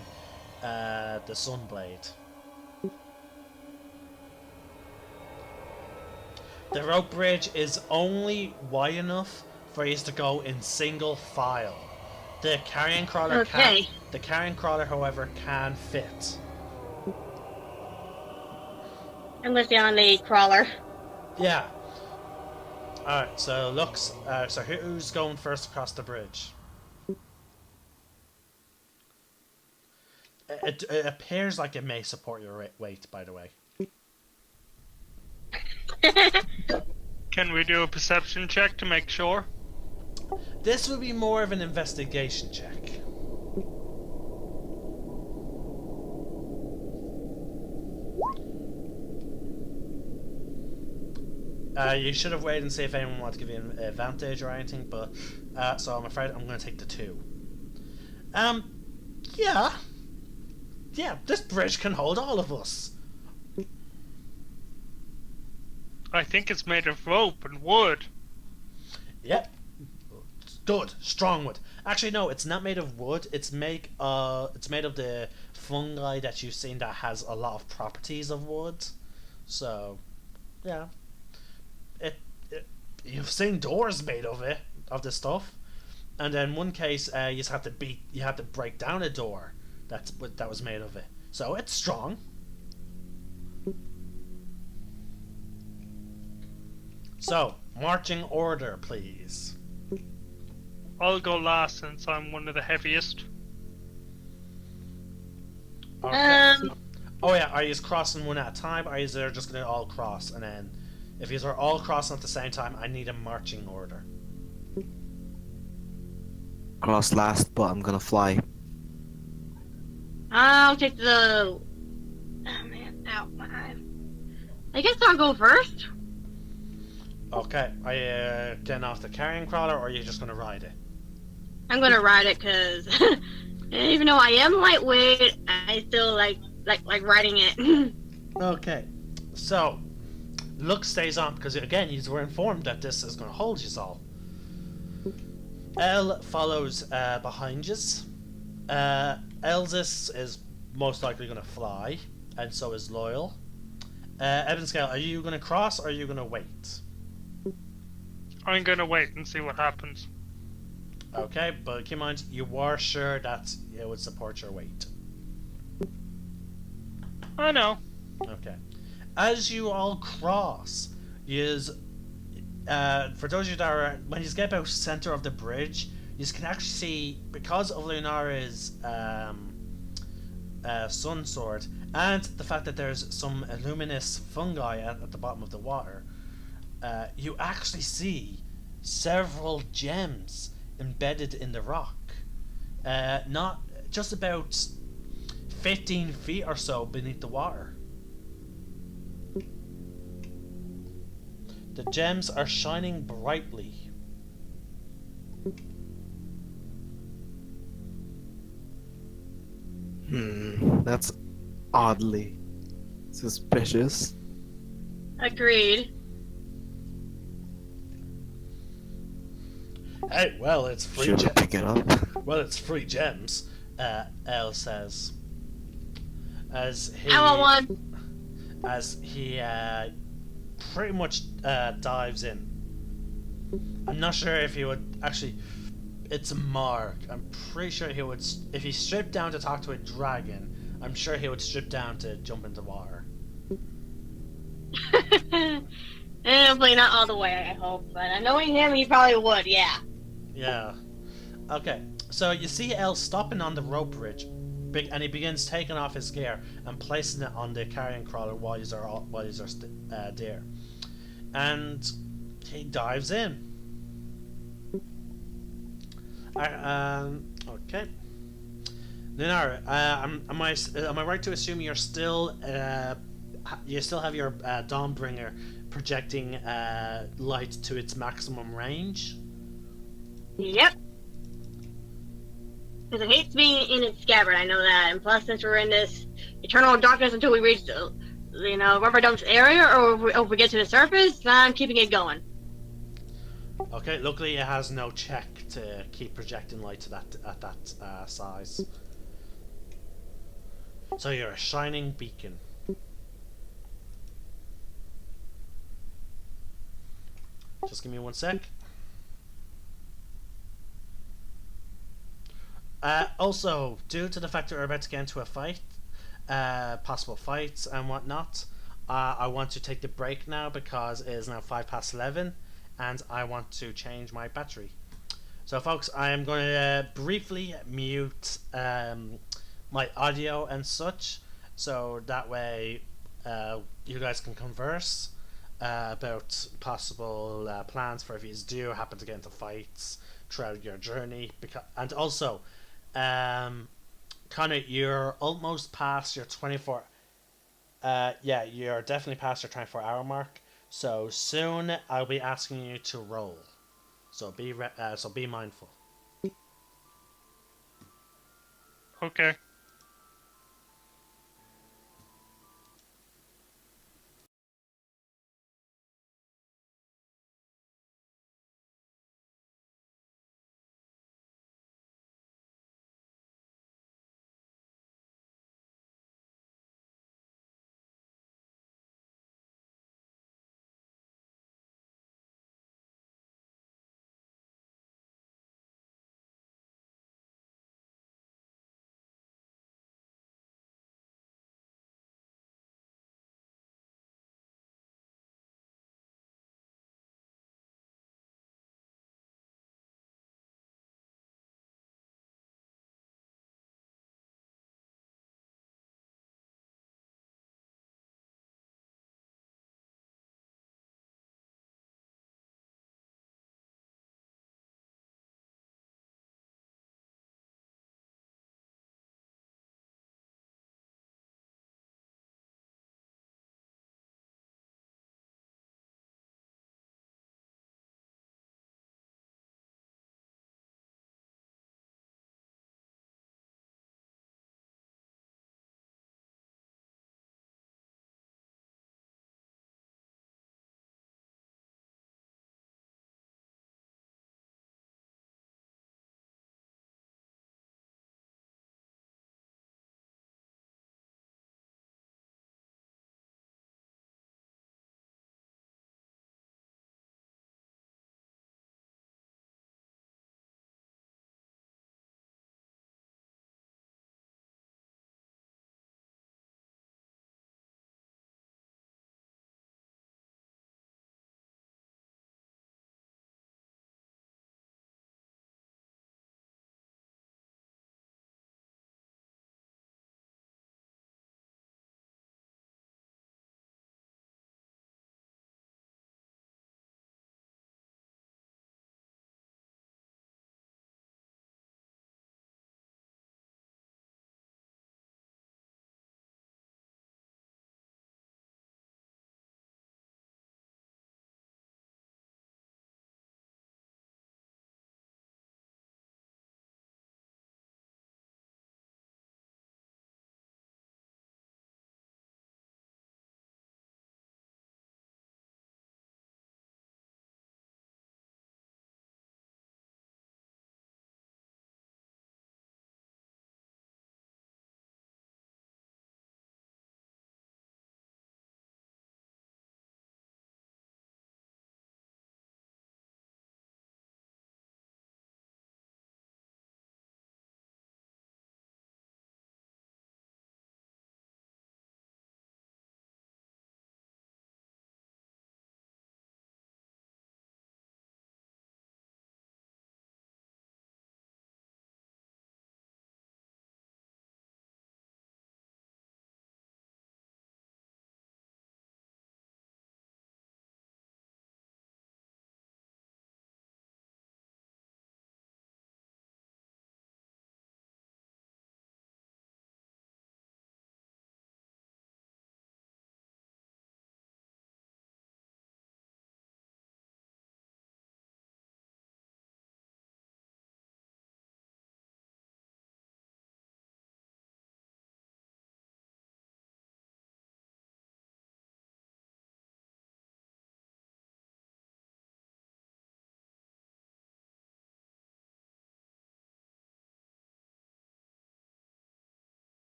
the sun blade. The rope bridge is only wide enough for you to go in single file. The carrion crawler can. The carrion crawler, however, can fit. Unless you're on the crawler. Yeah. Alright, so looks. So who's going first across the bridge? It appears like it may support your weight, by the way. Can we do a perception check to make sure? This would be more of an investigation check. You should have waited and see if anyone wanted to give you an advantage or anything, but so I'm afraid I'm going to take the 2. Yeah, this bridge can hold all of us. I think it's made of rope and wood. Yep. Good, strong wood. Actually, no, it's not made of wood. It's made of the fungi that you've seen that has a lot of properties of wood. So, yeah. You've seen doors made of this stuff, and then one case you just have to break down a door that was made of it. So it's strong. So, marching order, please. I'll go last since I'm one of the heaviest. Okay. Oh yeah, are you just crossing one at a time, or is there just going to all cross? And then, if you are all crossing at the same time, I need a marching order. Cross last, but I'm gonna fly. I'll take the... Oh man, ow, my eye. I guess I'll go first. Okay, are you getting off the carrion crawler, or are you just going to ride it? I'm gonna ride it because even though I am lightweight, I still like riding it. Okay, so Luke stays on because again you were informed that this is going to hold you all. Elle follows behind you. Elsis is most likely going to fly, and so is Loyal. Evanscale, are you going to cross or are you going to wait? I'm gonna wait and see what happens. Okay, but keep in mind, you were sure that it would support your weight. I know. Okay. As you all cross, for those of you that are, when you get about center of the bridge, you can actually see, because of Lunara's sun sword, and the fact that there's some luminous fungi at the bottom of the water, you actually see several gems embedded in the rock. Not just about 15 feet or so beneath the water. The gems are shining brightly. That's oddly suspicious. Agreed. Hey, well, it's free Should gems. pick it up. Well, it's free gems, Elle says. As he... I want one. As he pretty much dives in. I'm not sure if he would actually... It's Mark. I'm pretty sure he would... If he stripped down to talk to a dragon, I'm sure he would strip down to jump into water. Hopefully not all the way, I hope. But knowing him, he probably would, yeah. Yeah. Okay, so you see Elle stopping on the rope bridge, and he begins taking off his gear and placing it on the carrion crawler while he's there. And he dives in. Okay. Lunar, am I right to assume you still have your Dawnbringer projecting light to its maximum range? Yep. Because it hates being in its scabbard, I know that. And plus, since we're in this eternal darkness until we reach the, rubber dump's area, or if we get to the surface, I'm keeping it going. Okay, luckily it has no check to keep projecting light to that size. So you're a shining beacon. Just give me one sec. Also, due to the fact that we're about to get into a fight, possible fights and whatnot, I want to take the break now because it is now 11:05, and I want to change my battery. So, folks, I am going to briefly mute my audio and such, so that way you guys can converse about possible plans for if you do happen to get into fights throughout your journey. And also, Connor, you're almost past your 24. Yeah, you're definitely past your 24-hour mark. So soon I'll be asking you to roll. So be mindful. Okay.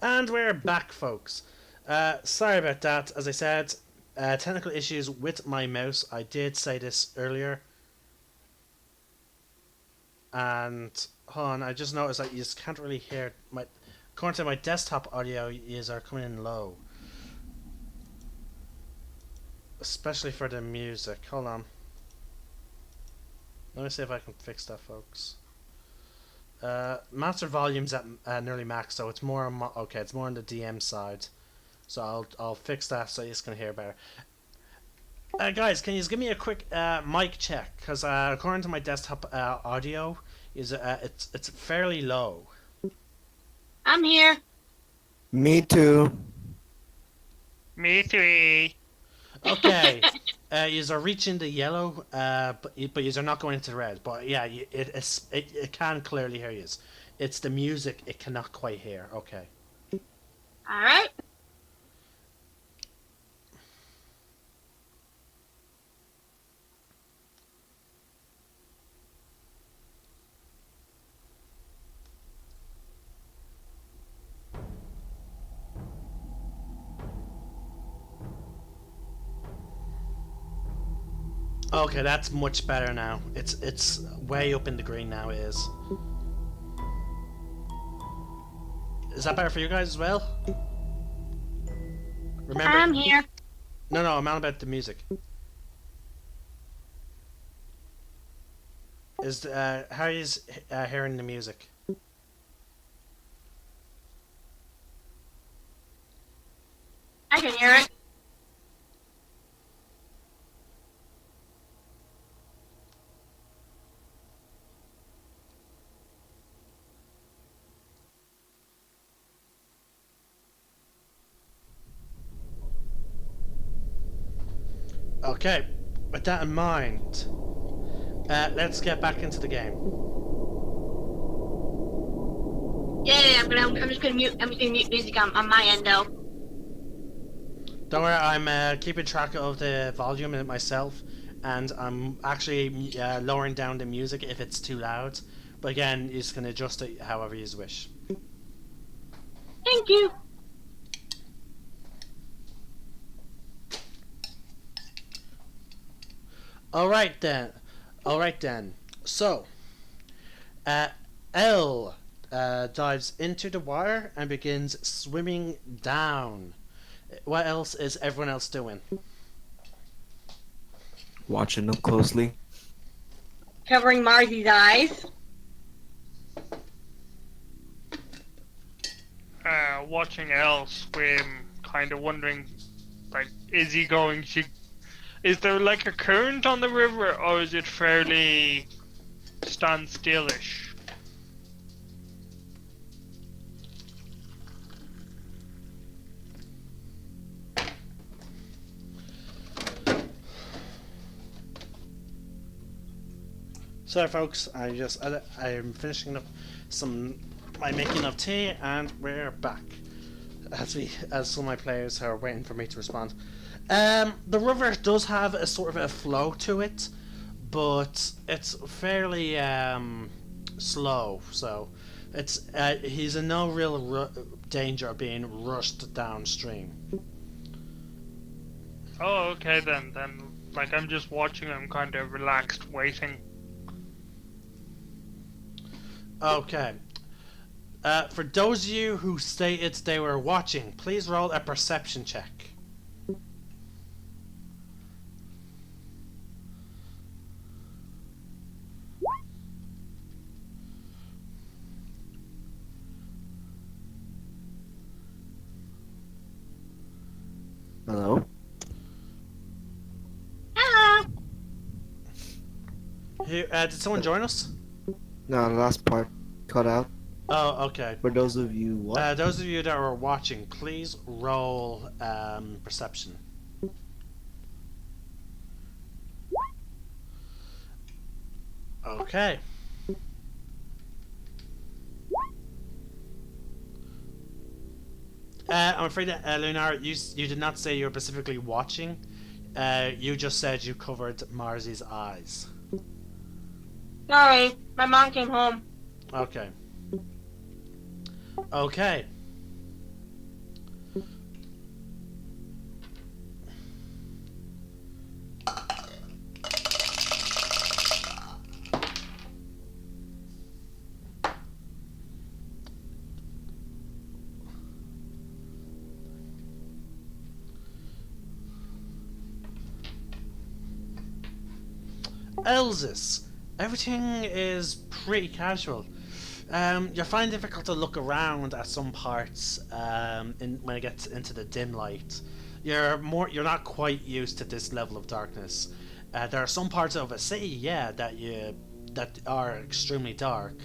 And we're back, folks. Sorry about that. As I said, technical issues with my mouse. I did say this earlier. And hold on, I just noticed that you just can't really hear my. According to my desktop audio, is are coming in low, especially for the music. Hold on. Let me see if I can fix that, folks. Master volume's at nearly max, so it's more on okay. It's more on the DM side, so I'll fix that so you can hear better. Guys, can you just give me a quick mic check? Because according to my desktop audio, it's fairly low. I'm here. Me too. Me too. Okay, you are reaching the yellow, but you are not going into the red. But yeah, it can clearly hear you. It's the music it cannot quite hear. Okay. All right. Okay, that's much better now. It's way up in the green now. It is. Is that better for you guys as well? Remember? I'm here. No, I'm on about the music. Is how are you hearing the music? I can hear it. Okay, with that in mind, let's get back into the game. Yeah, I'm just gonna mute. I'm just gonna mute music on my end though. Don't worry, I'm keeping track of the volume myself, and I'm actually lowering down the music if it's too loud. But again, you just can adjust it however you wish. Thank you. Alright then. So, L dives into the water and begins swimming down. What else is everyone else doing? Watching them closely. Covering Marzy's eyes. Watching Elle swim, kind of wondering, like, is he going to... Is there like a current on the river, or is it fairly standstillish? Sorry folks, I'm finishing up my making of tea and we're back. As some of my players are waiting for me to respond. The river does have a sort of a flow to it, but it's fairly slow, so he's in no real danger of being rushed downstream. Oh, okay then, like, I'm just watching him kind of relaxed, waiting. Okay. For those of you who stated they were watching, please roll a perception check. Hello? Hello. Did someone join us? No, the last part cut out. Oh, okay. For those of you what? Those of you that are watching, please roll perception. Okay. I'm afraid that Lunar, you did not say you were specifically watching. You just said you covered Marzy's eyes. Sorry, my mom came home. Okay. Okay. Elsis, everything is pretty casual. You find it difficult to look around at some parts when it gets into the dim light. You're not quite used to this level of darkness. There are some parts of a city, yeah, that are extremely dark,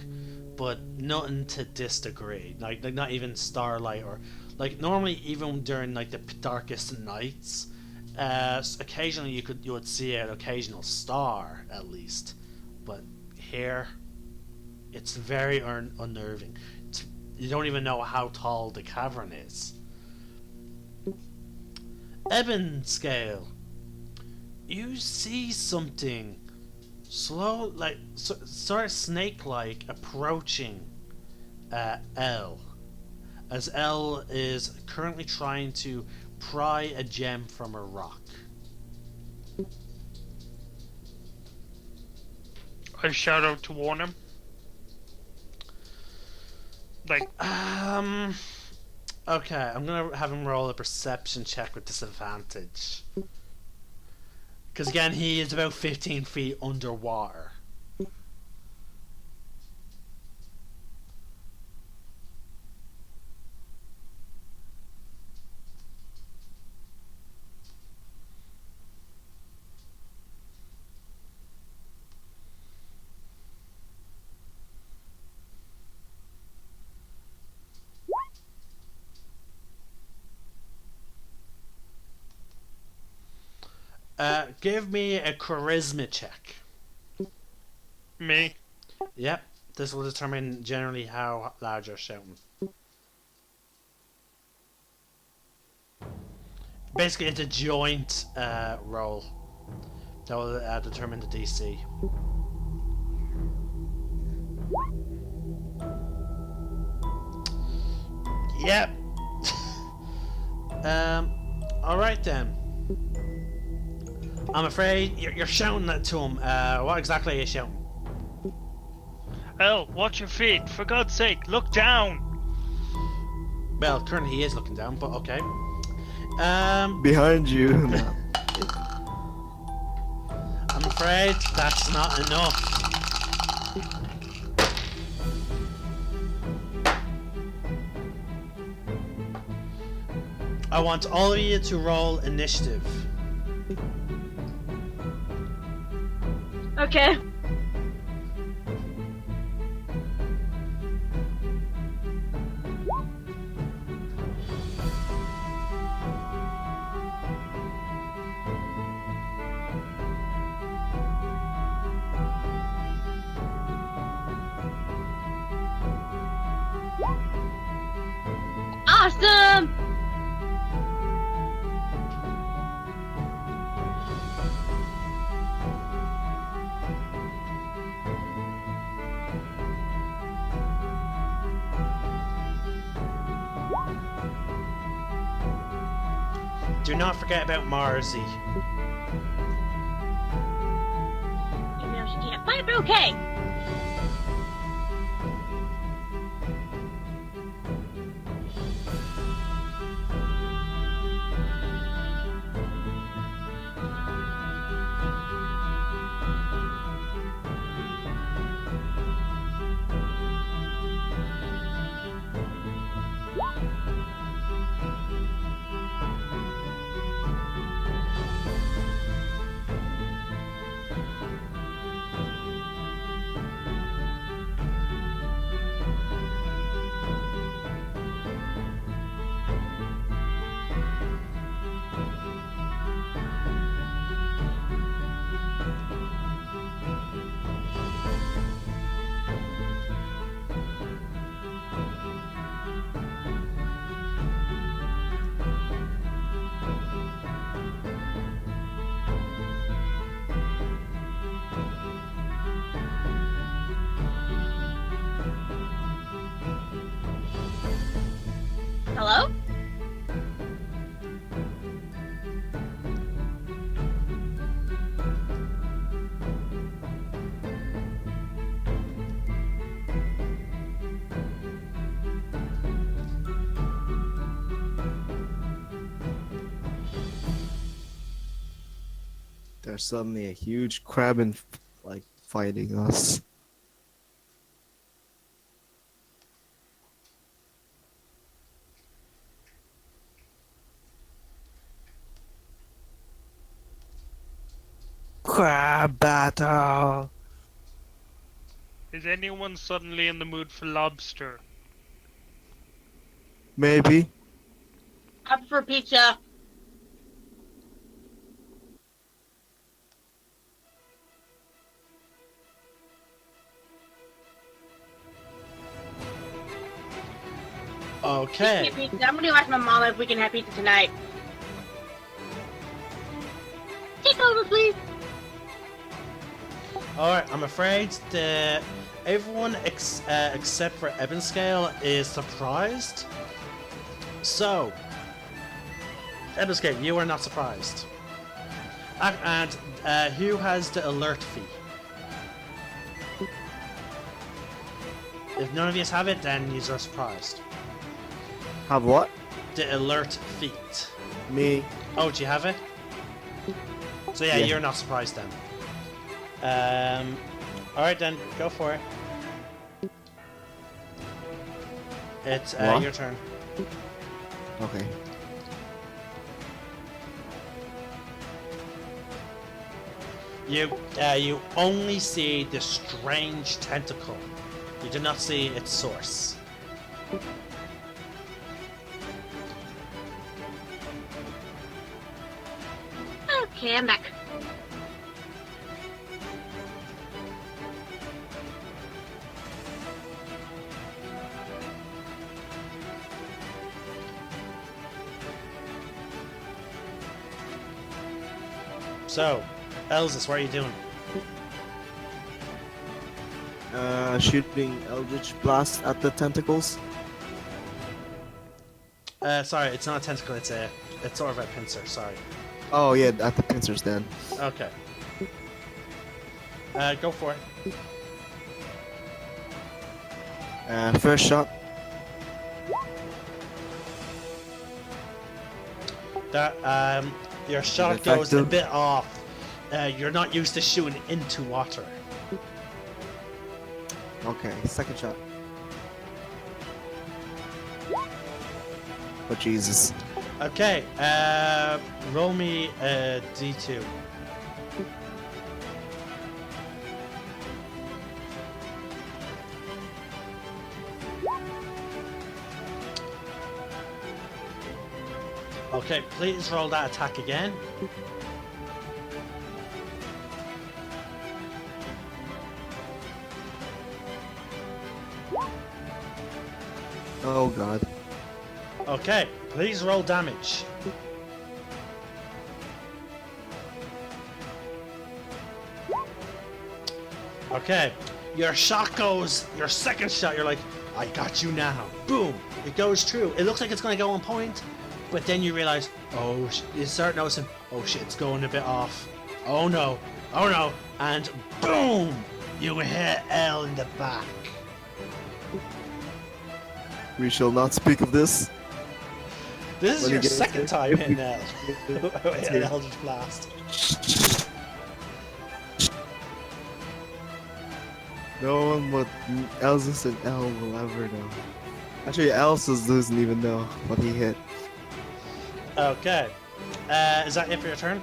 but nothing to this degree. Like not even starlight or like normally even during like the darkest nights, occasionally you would see an occasional star at least, but here it's very unnerving. You don't even know how tall the cavern is. Ebon scale. You see something slow, like sort of snake-like, approaching L, as L is currently trying to pry a gem from a rock. I shout out to warn him. Like, Okay, I'm gonna have him roll a perception check with disadvantage. Because again, he is about 15 feet underwater. Give me a charisma check. me. Yep, this will determine generally how loud you're shouting. Basically, it's a joint roll that will determine the DC. Yep. Alright then. I'm afraid you're shouting that to him. What exactly are you shouting? El, watch your feet. For God's sake, look down. Well, currently he is looking down, but okay. Behind you. I'm afraid that's not enough. I want all of you to roll initiative. Okay. Awesome! Do not forget about Marzi. Even though she can't fight, but okay. Hello? There's suddenly a huge crab like fighting us. Crab battle. Is anyone suddenly in the mood for lobster? Maybe. Up for pizza. Okay. Pizza. I'm gonna ask my mom if we can have pizza tonight. Take over, please. Alright, I'm afraid that everyone except for Ebonscale is surprised. So, Ebonscale, you are not surprised. And who has the alert fee? If none of you have it, then you are surprised. Have what? The alert feat. Me. Oh, do you have it? So yeah, Yeah. you're not surprised then. Alright then, go for it. It's What? your turn. Okay. You only see the strange tentacle. You do not see its source. Okay, I'm back. So, Elzus, what are you doing? Shooting Eldritch Blast at the tentacles. Sorry, it's not a tentacle, it's sort of a pincer, sorry. Oh yeah, at the pincers then. Okay. Go for it. First shot. That your shot goes a Effective. bit off. You're not used to shooting into water. Okay, second shot. Oh Jesus. Okay, roll me a d2. Okay, please roll that attack again. Oh God. Okay, please roll damage. Okay, your shot goes, your second shot, you're like, I got you now. Boom, it goes through. It looks like it's going to go on point, but then you realize, oh, you start noticing, oh shit, it's going a bit off. Oh no, and boom, you hit L in the back. We shall not speak of this. This is When your he gets second it. time in an Eldritch Blast. No one but Elsus and El will ever know. Actually, Elsus doesn't even know what he hit. Okay. Is that it for your turn?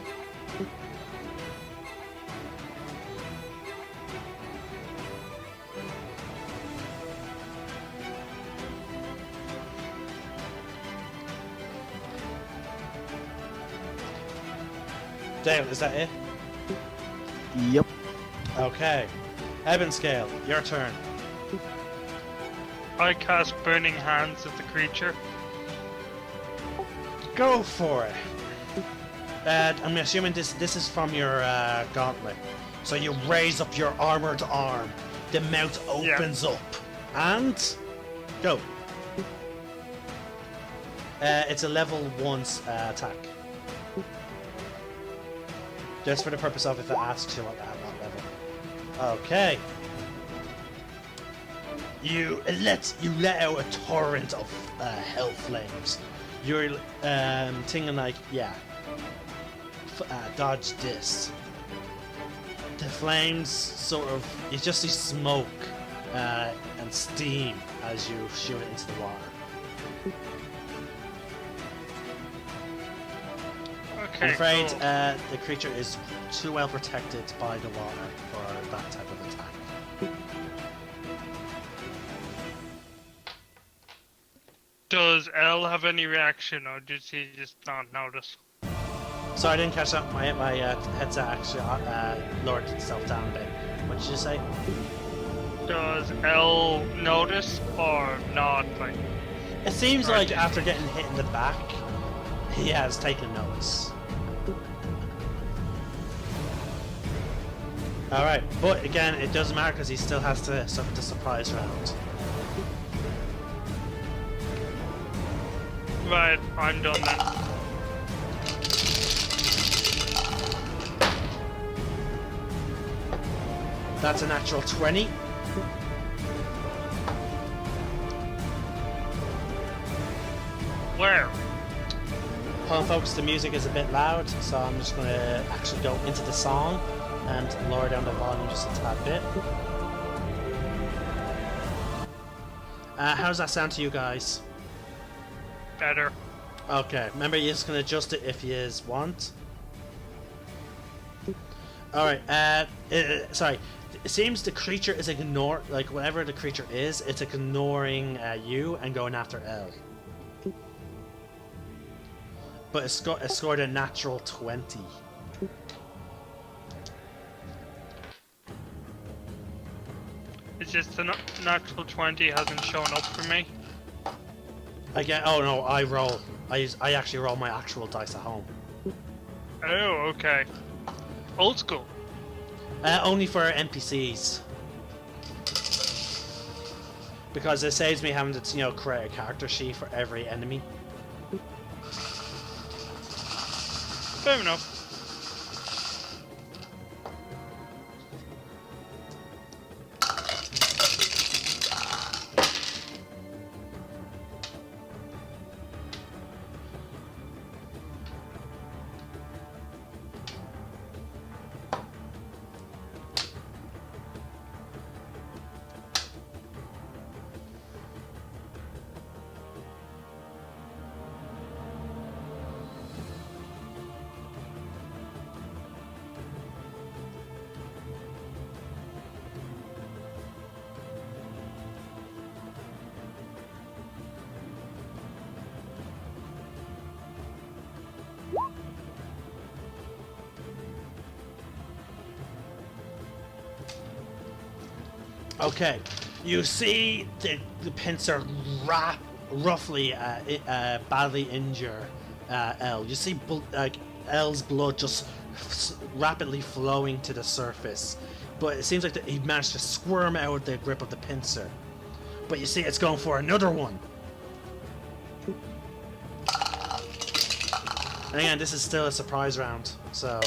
Dale, is that it? Yep. Okay. Ebonscale, your turn. I cast Burning Hands at the creature. Go for it. I'm assuming this is from your gauntlet. So you raise up your armored arm. The mouth opens up. And go. It's a level 1 attack. Just for the purpose of if it asks you at what level. Okay. You let out a torrent of hell flames. You're thinking like, yeah, dodge this. the flames sort of, you just see smoke and steam as you shoot it into the water. Okay, I'm afraid cool. the creature is too well protected by the water for that type of attack. Does L have any reaction, or does he just not notice? So I didn't catch that. My headset actually lowered itself down a bit. What did you say? Does L notice or not? Like, It seems like after getting hit in the back, he has taken notice. Alright, but again, it doesn't matter because he still has to suffer the surprise round. right, I'm done then. That's a natural 20. Where? Hold on folks, the music is a bit loud, so I'm just going to actually go into the song and lower down the volume just a tad bit. How does that sound to you guys? Better. Okay, remember you're just going to adjust it if you want. Alright, sorry. It seems the creature is like whatever the creature is, it's ignoring you and going after L. But it scored a natural 20. It's just the natural 20 hasn't shown up for me. Oh no, I roll. I actually roll my actual dice at home. Oh, okay. Old school. Only for NPCs. Because it saves me having to, create a character sheet for every enemy. Fair enough. Okay, you see the pincer roughly badly injure L. You see L's blood just rapidly flowing to the surface, but it seems like he managed to squirm out of the grip of the pincer. But you see it's going for another one. And again, this is still a surprise round, so...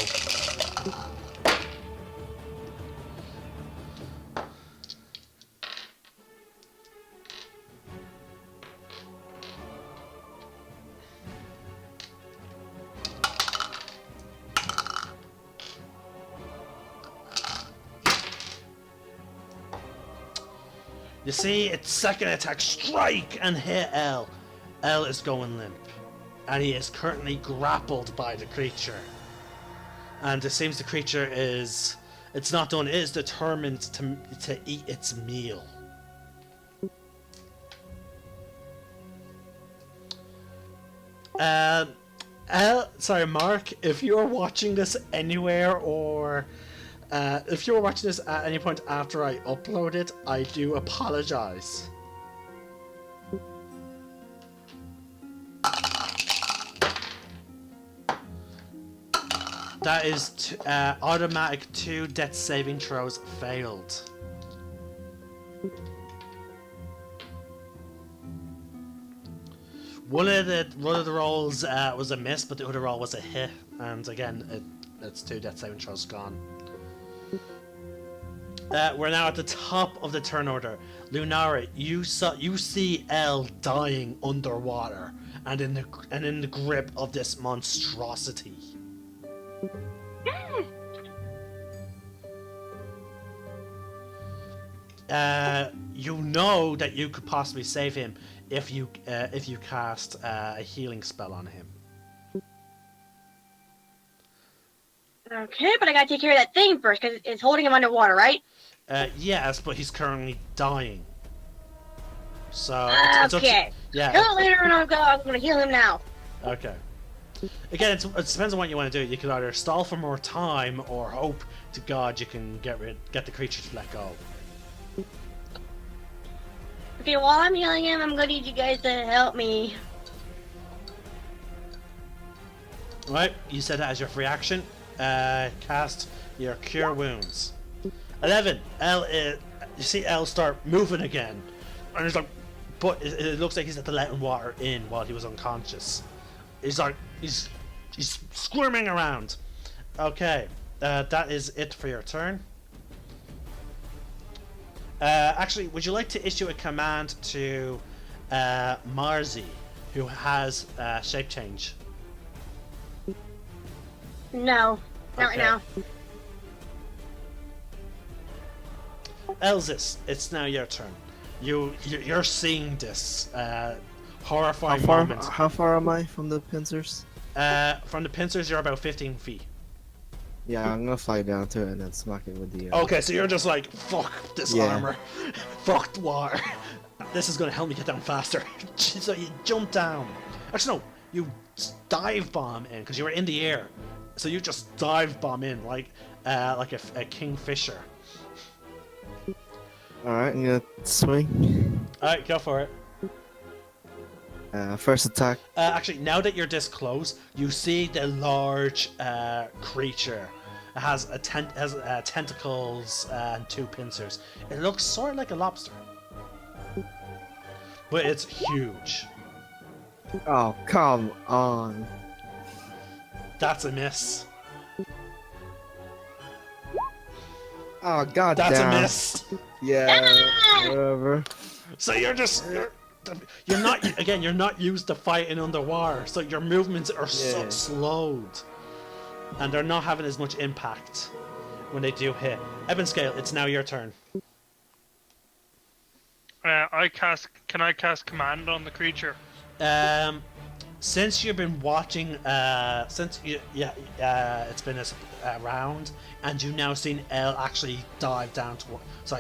You see, its second attack strike and hit L. L is going limp, and he is currently grappled by the creature. And it seems the creature it's not done, it is determined to eat its meal. Sorry, Mark, if you're watching this anywhere or... if you're watching this at any point after I upload it, I do apologize. That is automatic 2 death saving throws failed. One of the rolls was a miss, but the other roll was a hit, and again, it's 2 death saving throws gone. We're now at the top of the turn order. Lunara, you see L dying underwater and in the grip of this monstrosity. you know that you could possibly save him if you cast a healing spell on him. Okay, but I gotta take care of that thing first, because it's holding him underwater, right? Yes, but he's currently dying. So it's up Okay. to, yeah. Kill it later and I'm gonna heal him now. Okay. Again, it depends on what you want to do. You could either stall for more time or hope to God you can get the creature to let go. Okay, while I'm healing him, I'm gonna need you guys to help me. Right, you said that as your free action. Cast your Cure Wounds. 11. You see Elle start moving again, and it's like, but it looks like he's had to let water in while he was unconscious. He's like, he's squirming around. Okay, that is it for your turn. Actually, would you like to issue a command to Marzi, who has shape change? No, not right now. Elzis, it's now your turn. You're seeing this horrifying moment. How far am I from the pincers? From the pincers, you're about 15 feet. Yeah, I'm gonna fly down to it and then smack it with the. Okay, so you're just like, fuck this armor, fuck the water. This is gonna help me get down faster. So you jump down. Actually, no, you dive bomb in because you were in the air. So you just dive bomb in like a kingfisher. All right, I'm gonna swing. All right, go for it. First attack. Actually, now that you're this close, you see the large creature. It has tentacles and 2 pincers. It looks sort of like a lobster, but it's huge. Oh, come on. That's a miss. Oh, god That's damn. a miss. Yeah, whatever. So you're not used to fighting underwater, so your movements are so slowed, and they're not having as much impact when they do hit. Ebonscale, it's now your turn. Can I cast command on the creature? Since you've been watching, it's been a round, and you've now seen Elle actually dive down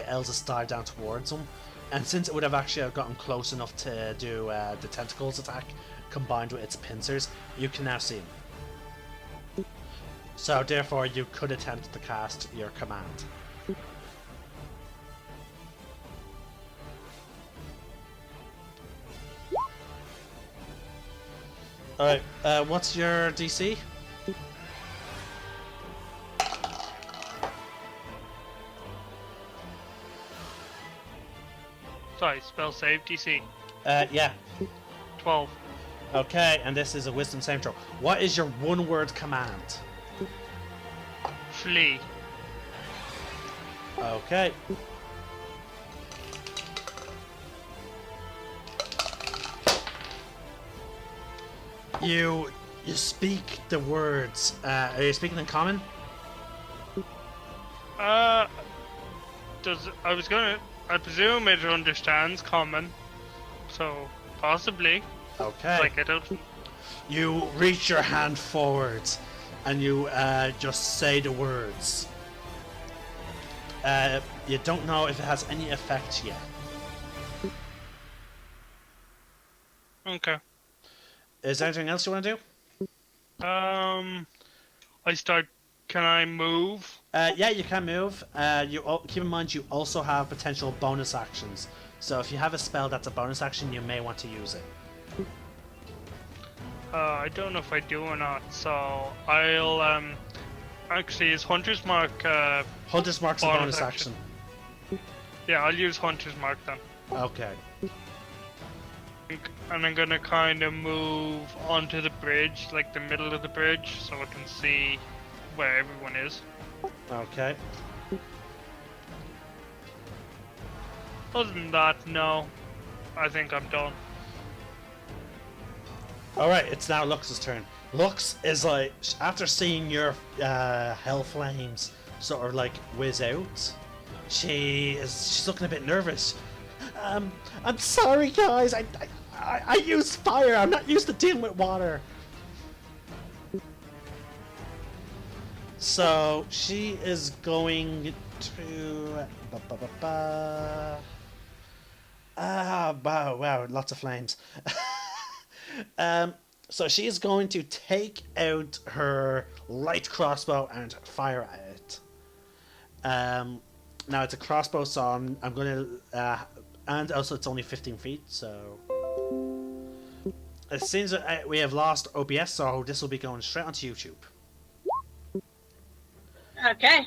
Elsa's dive down towards him, and since it would have actually gotten close enough to do the tentacles attack combined with its pincers, you can now see him. So therefore, you could attempt to cast your command. Alright, what's your DC? Sorry, spell save DC. Yeah. 12. Okay, and this is a wisdom saving throw. What is your one-word command? Flee. Okay. You speak the words. Are you speaking in common? I presume it understands common, so possibly. Okay. Like I don't. You reach your hand forwards, and you just say the words. You don't know if it has any effect yet. Okay. Is there anything else you want to do? Can I move? Yeah, you can move. Keep in mind you also have potential bonus actions. So if you have a spell that's a bonus action, you may want to use it. I don't know if I do or not. So I'll actually is Hunter's Mark. Hunter's Mark's a bonus action. Yeah, I'll use Hunter's Mark then. Okay. And I'm gonna kind of move onto the bridge, like the middle of the bridge, so I can see where everyone is. Okay. Other than that, no. I think I'm done. Alright, it's now Lux's turn. Lux is like, after seeing your hell flames sort of like whiz out, She's looking a bit nervous. I'm sorry, guys. I use fire. I'm not used to dealing with water. So she is going to. Wow, lots of flames. So she is going to take out her light crossbow and fire at it. Now it's a crossbow, so I'm going to, and also it's only 15 feet, so it seems that we have lost OBS, so this will be going straight onto YouTube. Okay.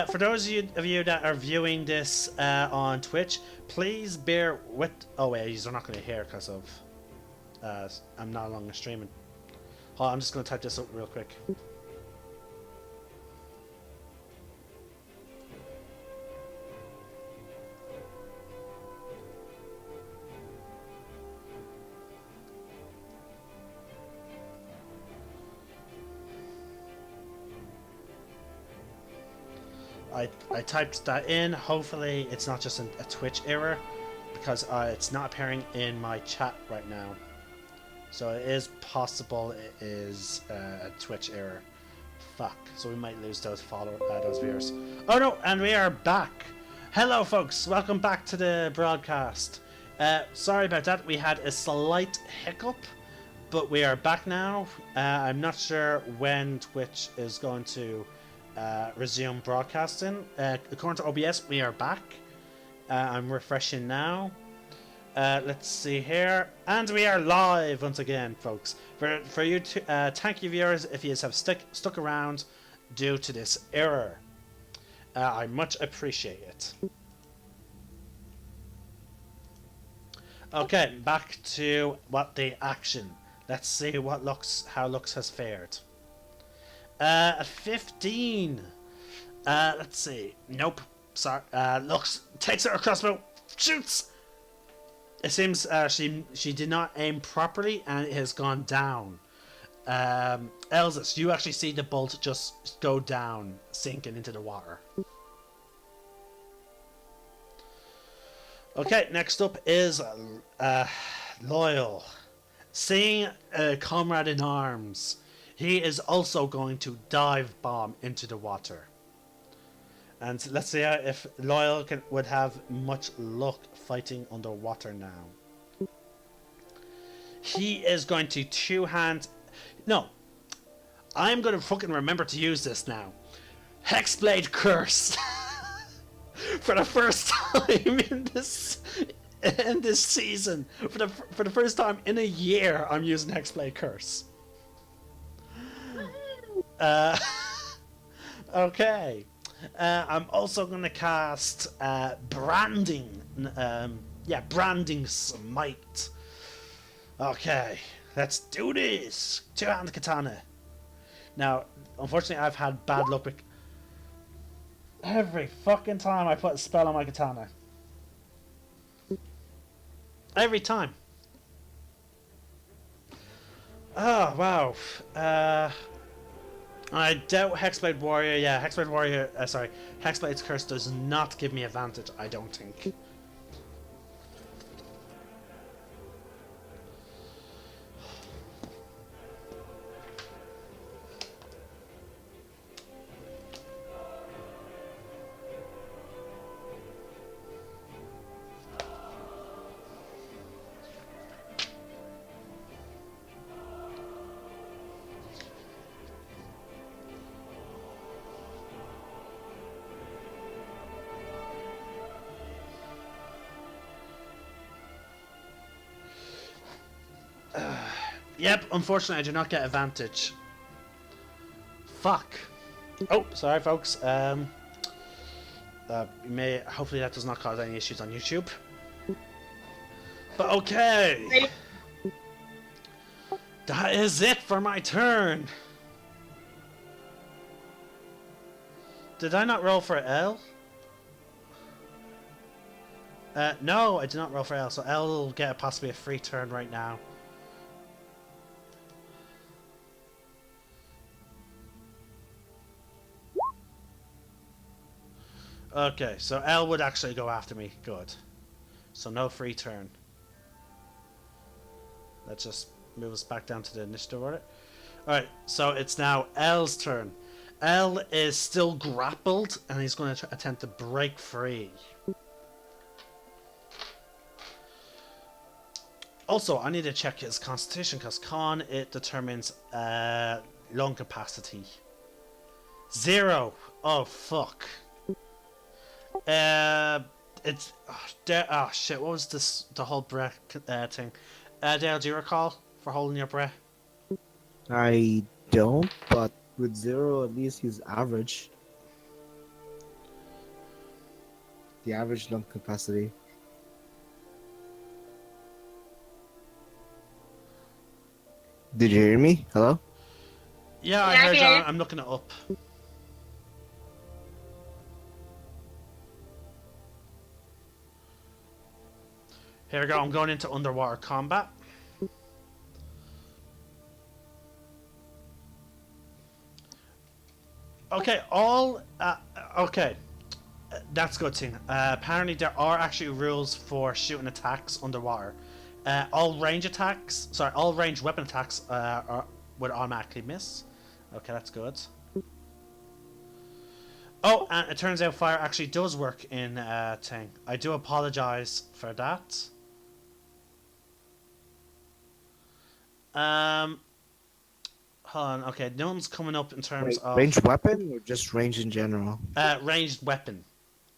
For those of you that are viewing this on Twitch, please bear with. Oh wait, you're not going to hear because of I'm no longer streaming. Hold on, I'm just going to type this up real quick. I typed that in. Hopefully it's not just a Twitch error, because it's not appearing in my chat right now. So it is possible it is a Twitch error. Fuck. So we might lose those those viewers. Oh no, and we are back. Hello folks, welcome back to the broadcast. Sorry about that, we had a slight hiccup, but we are back now. I'm not sure when Twitch is going to resume broadcasting. According to OBS, we are back. I'm refreshing now. Let's see here, and we are live once again, folks. For you to thank you viewers if you have stuck around due to this error. I much appreciate it. Okay, back to what the action. Let's see how Lux has fared. 15. Let's see. Nope. Sorry. Lux takes out her crossbow, shoots. It seems she did not aim properly, and it has gone down. Elzus, you actually see the bolt just go down, sinking into the water. Okay, next up is Loyal. Seeing a comrade in arms, he is also going to dive bomb into the water. And let's see if Loyal would have much luck fighting underwater now. He is going to two-hand... No. I'm going to fucking remember to use this now. Hexblade Curse. For the first time in this season. For the first time in a year, I'm using Hexblade Curse. Okay. I'm also going to cast Branding. Branding Smite. Okay, let's do this. Two-hand katana. Now, unfortunately, I've had bad luck with every fucking time I put a spell on my katana. Every time. Oh, wow. I doubt Hexblade Warrior. Yeah, Hexblade Warrior. Sorry, Hexblade's Curse does not give me advantage. I don't think. Yep, unfortunately I do not get advantage. Fuck. Oh, sorry folks. Hopefully that does not cause any issues on YouTube. But okay. That is it for my turn. Did I not roll for L? No, I did not roll for L, so L will get possibly a free turn right now. Okay, so L would actually go after me. Good. So no free turn. Let's just move us back down to the initiative order. Alright, so it's now L's turn. L is still grappled, and he's going to attempt to break free. Also, I need to check his constitution, because con, it determines lung capacity. 0! Oh, fuck. It's... Oh, shit, what was this, the whole breath thing? Dale, do you recall for holding your breath? I don't, but with 0, at least he's average. The average lung capacity. Did you hear me? Hello? Yeah, I Yeah, I heard can you. hear you. I'm looking it up. Here we go. I'm going into underwater combat. Okay, okay. That's a good thing. Apparently, there are actually rules for shooting attacks underwater. All range weapon attacks would automatically miss. Okay, that's good. Oh, and it turns out fire actually does work in thing. I do apologize for that. Hold on. Okay, no one's coming up in terms of Ranged weapon or just range in general? ranged weapon,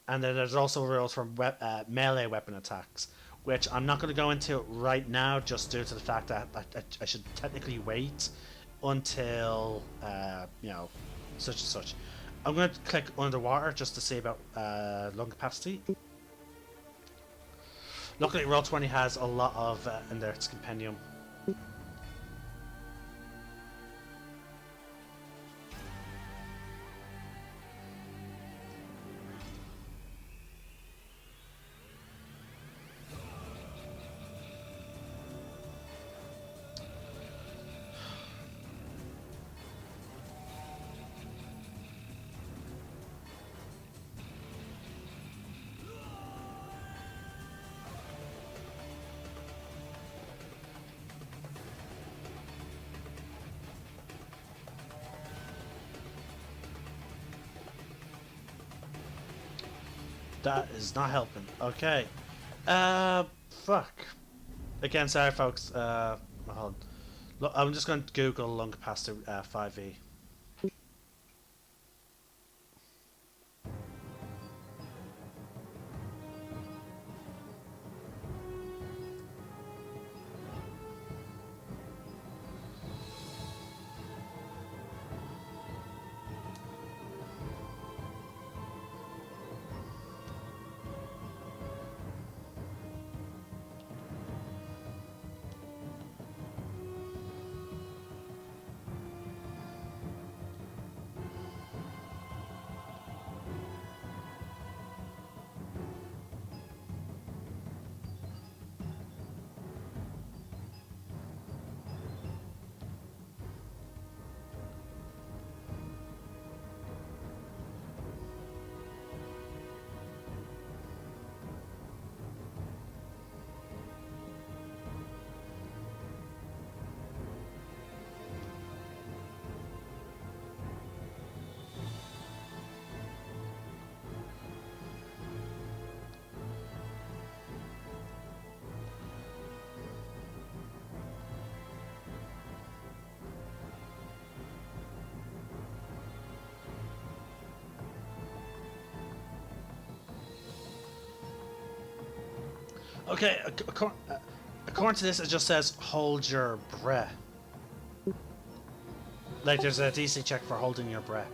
and then there's also rules for melee weapon attacks, which I'm not going to go into right now, just due to the fact that I should technically wait until you know, such and such. I'm going to click underwater just to see about lung capacity. Luckily, Roll20 has a lot of in their compendium. That is not helping. Okay. Fuck. Again, sorry folks. Hold on. Look, I'm just going to Google lung capacity 5e. Okay, according to this, it just says hold your breath. Like there's a DC check for holding your breath.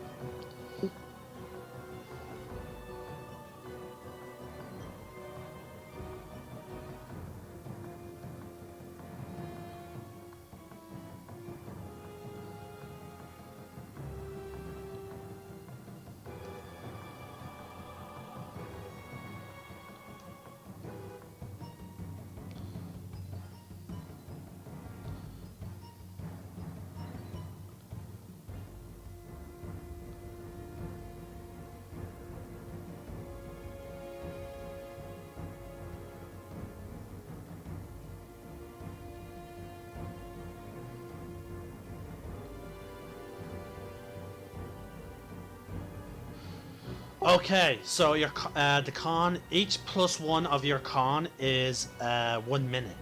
Okay, so your the con, each +1 of your con is 1 minute.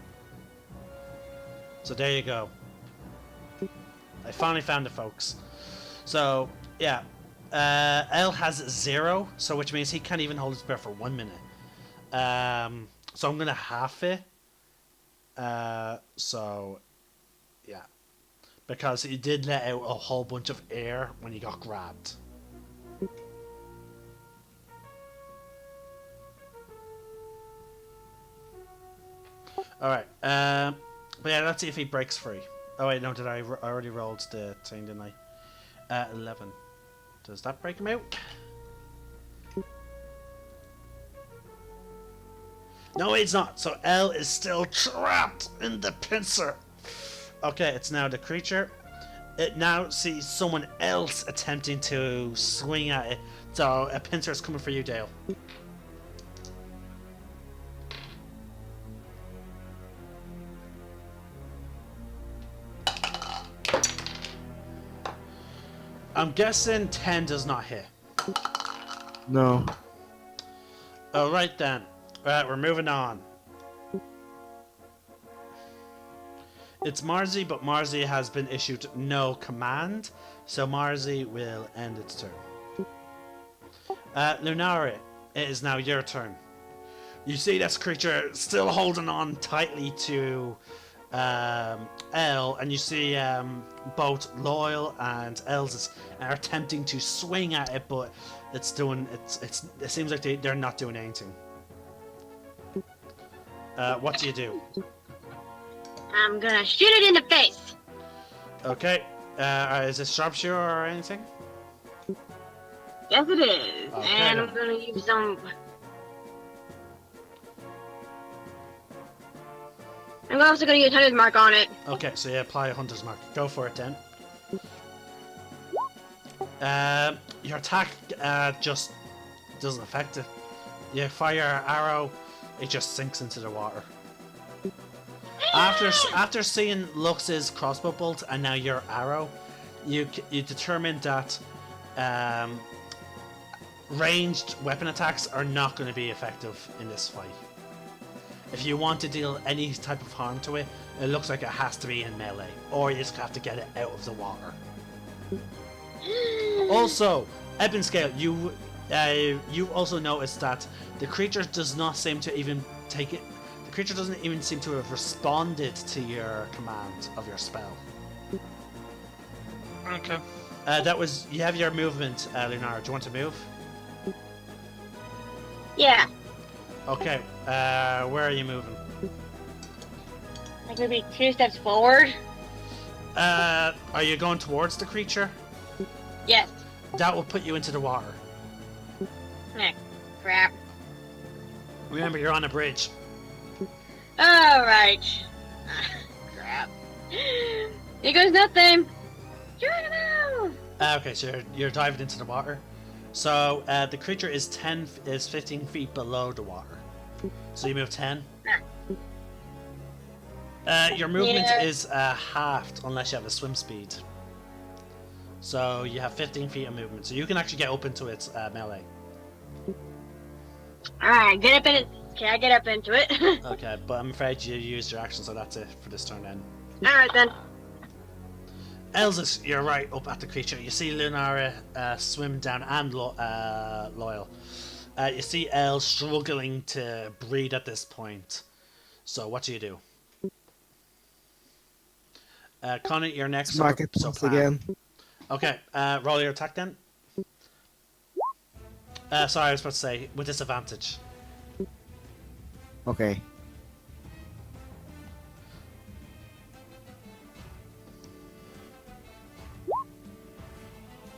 So there you go. I finally found it, folks. So yeah, L has 0, so which means he can't even hold his breath for 1 minute. So I'm gonna half it. So yeah, because he did let out a whole bunch of air when he got grabbed. Alright, but yeah, let's see if he breaks free. Oh wait, no, I already rolled the thing, didn't I? 11. Does that break him out? No, it's not. So L is still trapped in the pincer. Okay, it's now the creature. It now sees someone else attempting to swing at it. So a pincer is coming for you, Dale. I'm guessing 10 does not hit. No. Alright then. Alright, we're moving on. It's Marzi, but Marzi has been issued no command, so Marzi will end its turn. Lunari, it is now your turn. You see this creature still holding on tightly to L, and you see both Loyal and Elsis are attempting to swing at it, but it seems like they're not doing anything. What do you do? I'm gonna shoot it in the face. Okay. Is it sharpshooter or anything? Yes, it is. Okay, And I'm then. gonna use some. I'm also gonna use Hunter's Mark on it. Okay, so you apply a hunter's mark. Go for it then. Your attack just doesn't affect it. You fire an arrow, it just sinks into the water. After seeing Lux's crossbow bolt and now your arrow, you determine that ranged weapon attacks are not going to be effective in this fight. If you want to deal any type of harm to it, it looks like it has to be in melee, or you just have to get it out of the water. Also, Eben Scale, you also noticed that the creature does not seem to even take it. The creature doesn't even seem to have responded to your command of your spell. Okay. You have your movement, Lunar. Do you want to move? Yeah. Okay. Where are you moving? Like maybe 2 steps forward. Are you going towards the creature? Yes. That will put you into the water. Eh, crap. Remember, you're on a bridge. Alright. Crap. Here goes nothing. Geronimo! Okay, so you're diving into the water. So the creature is 15 feet below the water. So you move 10. Your movement is halved unless you have a swim speed. So you have 15 feet of movement. So you can actually get up into its melee. Alright, get up in it. Can I get up into it? Okay, but I'm afraid you used your action, so that's it for this turn then. Alright then. Elsis, you're right up at the creature. You see Lunara swim down and Loyal. You see Elle struggling to breathe at this point. So what do you do? Connor, you're next. Smack it So once plan. again. Okay, roll your attack then. Sorry, I was supposed to say with disadvantage. Okay.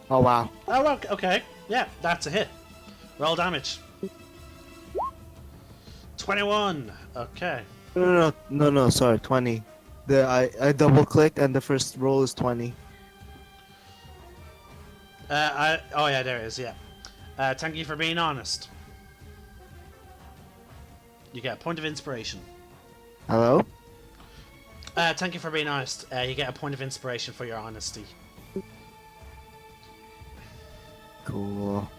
Oh wow. Oh, okay. Yeah, that's a hit. Roll damage. 21. Okay. No, sorry, 20. I double clicked and the first roll is 20. Oh yeah, there it is. Yeah. Thank you for being honest. You get a point of inspiration. Hello? Thank you for being honest. You get a point of inspiration for your honesty. Cool.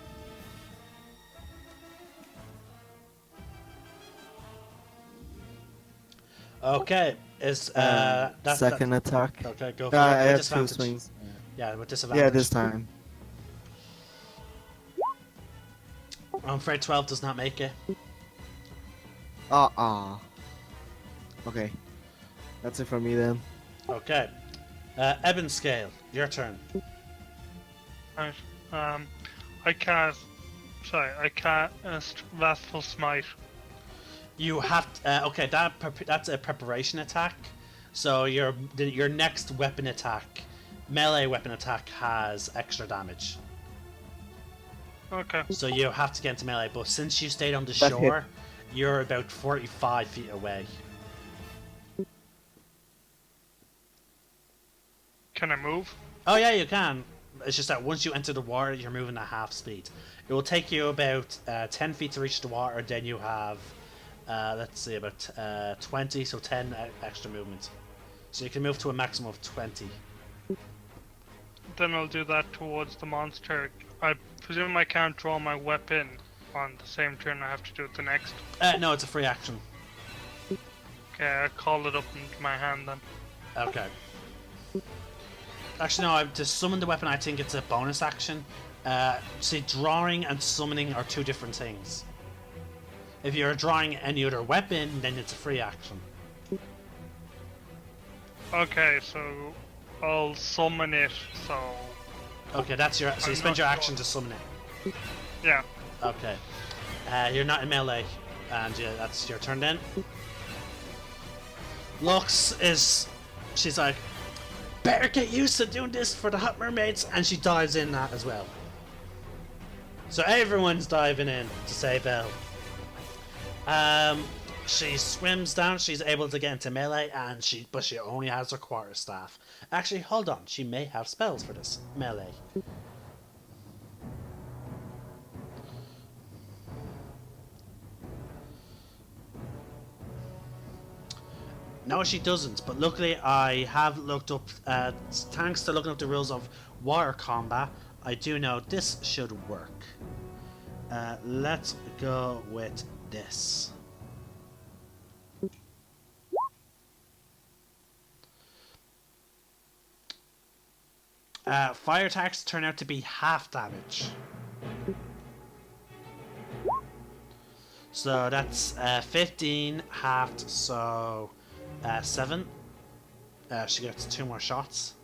Okay, is second attack. okay? Go for I it with have 2 disadvantage. swings. Yeah, with disadvantage. Yeah, this time. I'm afraid 12 does not make it. Okay. That's it for me then. Okay, Eben Scale, your turn. Right. I cast. Sorry, I cast Wrathful Smite. You have okay. That's a preparation attack. So your next weapon attack, melee weapon attack, has extra damage. Okay. So you have to get into melee. But since you stayed on the That shore, you're about 45 feet away. Can I move? Oh yeah, you can. It's just that once you enter the water, you're moving at half speed. It will take you about 10 feet to reach the water. Then you have, let's see, about 20, so 10 extra movement. So you can move to a maximum of 20. Then I'll do that towards the monster. I presume I can't draw my weapon on the same turn. I have to do it the next. No, it's a free action. Okay, I call it up into my hand then. Okay. Actually, no, to summon the weapon, I think it's a bonus action. See, drawing and summoning are two different things. If you're drawing any other weapon, then it's a free action. Okay, so I'll summon it. So Okay, that's your. So you I'm spend not your sure. action to summon it. yeah. Okay. You're not in melee, and yeah, that's your turn then. Lux is. She's like, better get used to doing this for the hot mermaids, and she dives in that as well. So everyone's diving in to save Elle. She swims down. She's able to get into melee, but she only has her quarterstaff. Actually, hold on. She may have spells for this melee. No, she doesn't. But luckily, I have looked up. Thanks to looking up the rules of water combat, I do know this should work. Let's go with this. Fire attacks turn out to be half damage. So that's 15 halved, so 7. She gets 2 more shots.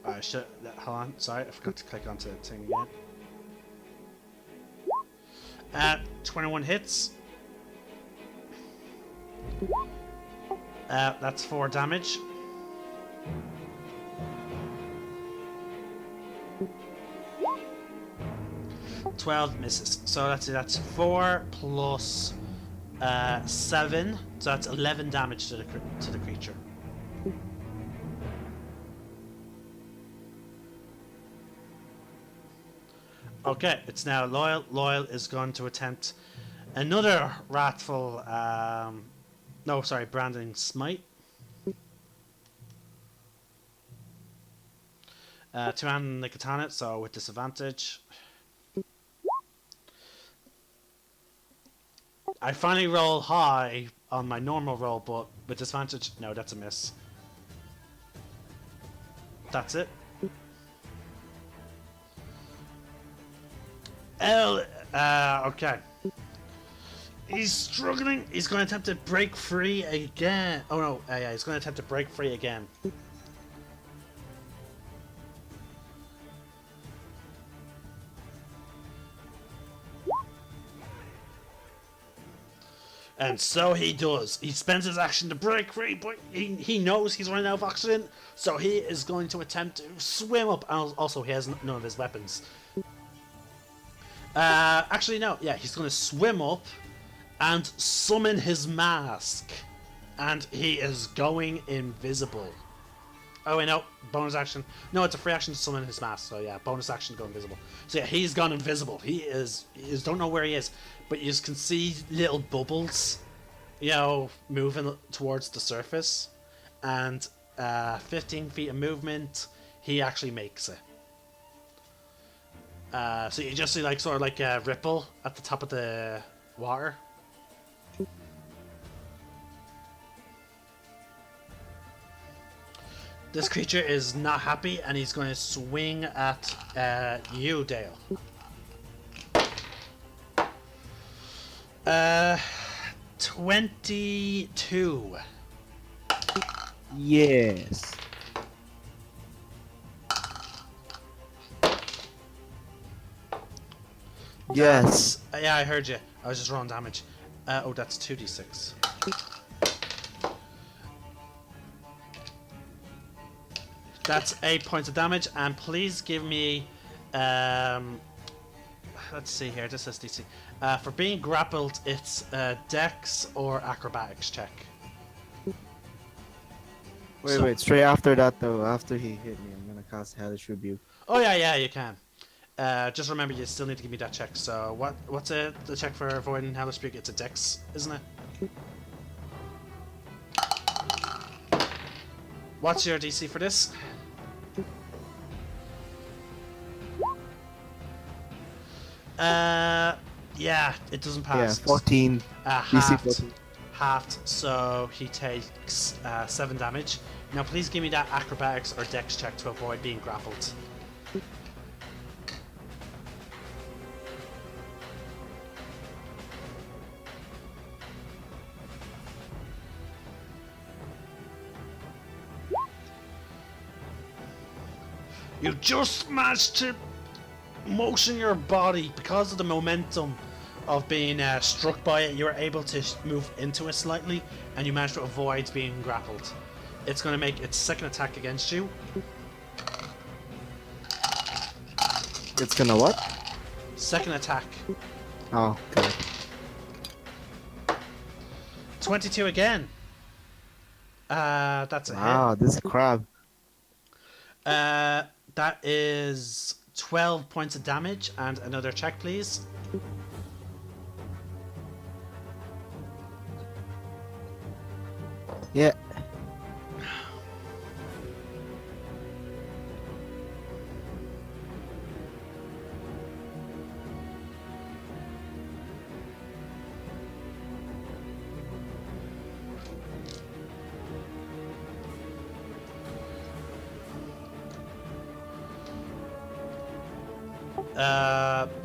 Hold on, sorry, I forgot to click onto the thing again. 21 hits. That's 4 damage. $12 misses. So that's 4 plus 7. So that's 11 damage to the creature. Okay, it's now Loyal. Loyal is going to attempt another wrathful. No, sorry, branding smite. 2-hand the katana, so with disadvantage. I finally roll high on my normal roll, but with disadvantage, no, that's a miss. That's it. Okay. He's struggling. He's going to attempt to break free again. Oh no, yeah, he's going to attempt to break free again. And so he does. He spends his action to break free, but he knows he's running out of oxygen, so he is going to attempt to swim up. And also, he has none of his weapons. Actually, no. Yeah, he's going to swim up and summon his mask. And he is going invisible. Oh, wait, no. Bonus action. No, it's a free action to summon his mask. So, yeah, bonus action to go invisible. So, yeah, he's gone invisible. He is don't know where he is. But you can see little bubbles, you know, moving towards the surface. And 15 feet of movement, he actually makes it. So you just see like sort of like a ripple at the top of the water. This creature is not happy, and he's going to swing at you, Dale. 22. Yes. Yes. Yeah, I heard you. I was just rolling damage. Oh, that's 2d6. That's 8 points of damage, and please give me, let's see here, this is DC. For being grappled, it's Dex or Acrobatics check. Wait. Straight after that, though, after he hit me, I'm gonna cast Hellish Rebuke. Oh yeah, you can. Just remember, you still need to give me that check. So what's the check for avoiding Hellish Rebuke? It's a Dex, isn't it? What's your DC for this? Yeah, it doesn't pass. Yeah, 14. DC Halved. 14. Halved, so he takes 7 damage. Now please give me that Acrobatics or Dex check to avoid being grappled. You just managed to motion your body because of the momentum of being struck by it. You were able to move into it slightly, and you managed to avoid being grappled. It's going to make its second attack against you. It's gonna what? Second attack. Oh, okay. 22 again. That's a Wow, this crab. hit. That is 12 points of damage, and another check, please. Yeah.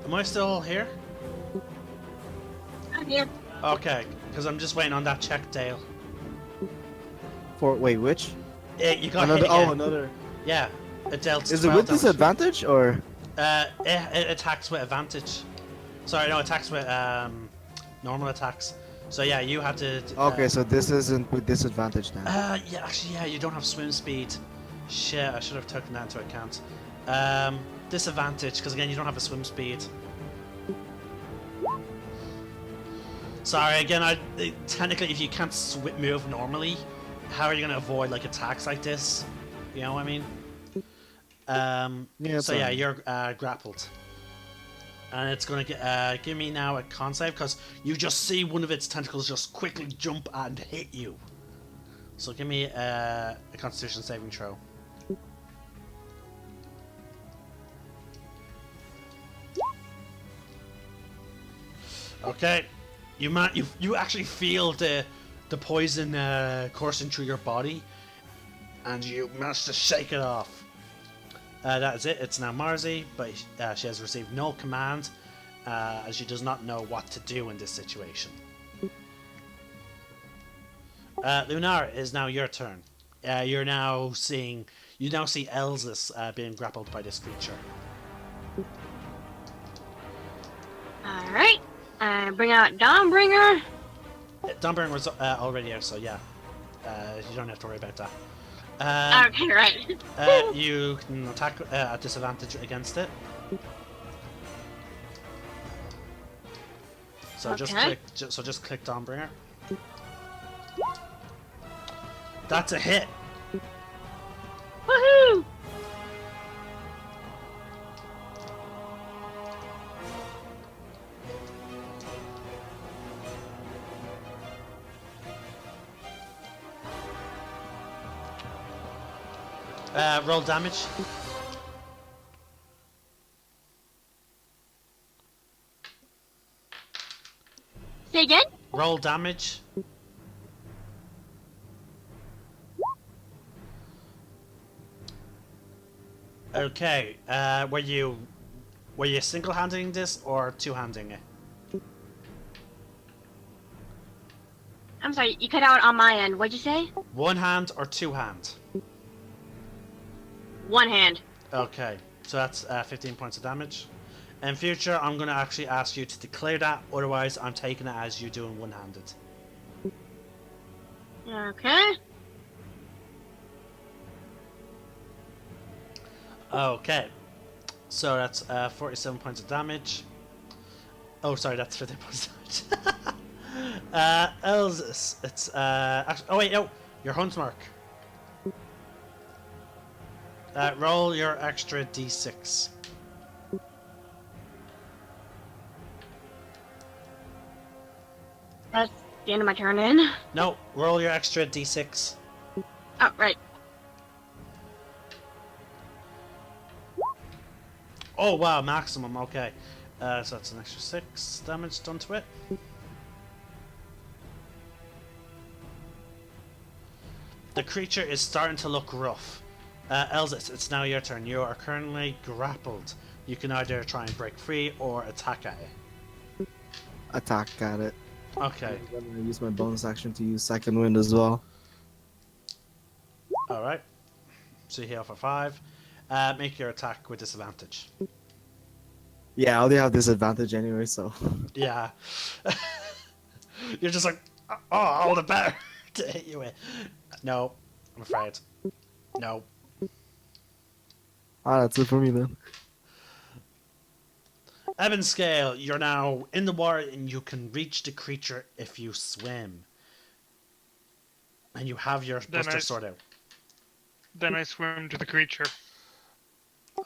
Am I still here? I'm here. Okay, because I'm just waiting on that check, Dale. Wait, which? You got Another. hit again. Oh, another. Yeah, it dealt. Is it 12 with damage. disadvantage or? It attacks with advantage. Sorry, no, attacks with normal attacks. So yeah, you have to. Okay, so this isn't with disadvantage then. Yeah, actually, yeah, you don't have swim speed. Shit, I should have taken that into account. Disadvantage, because again, you don't have a swim speed. Sorry, again, technically, if you can't move normally, how are you going to avoid like attacks like this? You know what I mean? Yeah, so it's yeah, alright. you're grappled. And it's going to give me now a con save, because you just see one of its tentacles just quickly jump and hit you. So give me a constitution saving throw. Okay, you actually feel the poison coursing through your body, and you manage to shake it off. That is it. It's now Marzi, but she has received no command, as she does not know what to do in this situation. Lunar, it is now your turn. You now see Elzis being grappled by this creature. Alright. Bring out Dawnbringer. Dawnbringer was already out, so yeah. You don't have to worry about that. Okay, right. You can attack at disadvantage against it. So just Okay. click Dawnbringer. That's a hit. Woohoo! Roll damage. roll damage. Okay, were you single-handing this or two-handing it? I'm sorry, you cut out on my end. What'd you say? One hand or two hand? One hand. Okay, so that's 15 points of damage. In future, I'm going to actually ask you to declare that, otherwise I'm taking it as you doing one-handed. Okay. Okay, so that's 47 points of damage. Oh, sorry, that's 15 points of damage. Elvis, it's oh wait, no, your hunt mark. Roll your extra d6. That's the end of my turn in. No, roll your extra d6. Oh, right. Oh wow, maximum, okay. So that's an extra 6 damage done to it. The creature is starting to look rough. Elzis, it's now your turn. You are currently grappled. You can either try and break free or attack at it. Attack at it. Okay. I'm gonna use my bonus action to use second wind as well. Alright. So you heal for 5. Make your attack with disadvantage. Yeah, I already have disadvantage anyway, so. Yeah. You're just like, oh, all the better to hit you with. No, I'm afraid. No. Ah, that's it for me then. Ebon Scale, you're now in the water and you can reach the creature if you swim. And you have your Buster Sword out. Then I swim to the creature.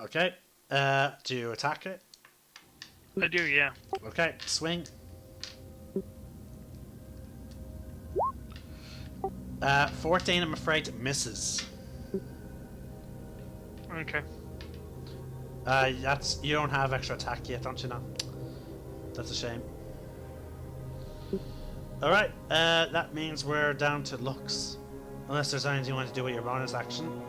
Okay. Do you attack it? I do, yeah. Okay, swing. 14, I'm afraid, misses. Okay. You don't have extra attack yet, don't you now? That's a shame. Alright, that means we're down to Lux. Unless there's anything you want to do with your bonus action.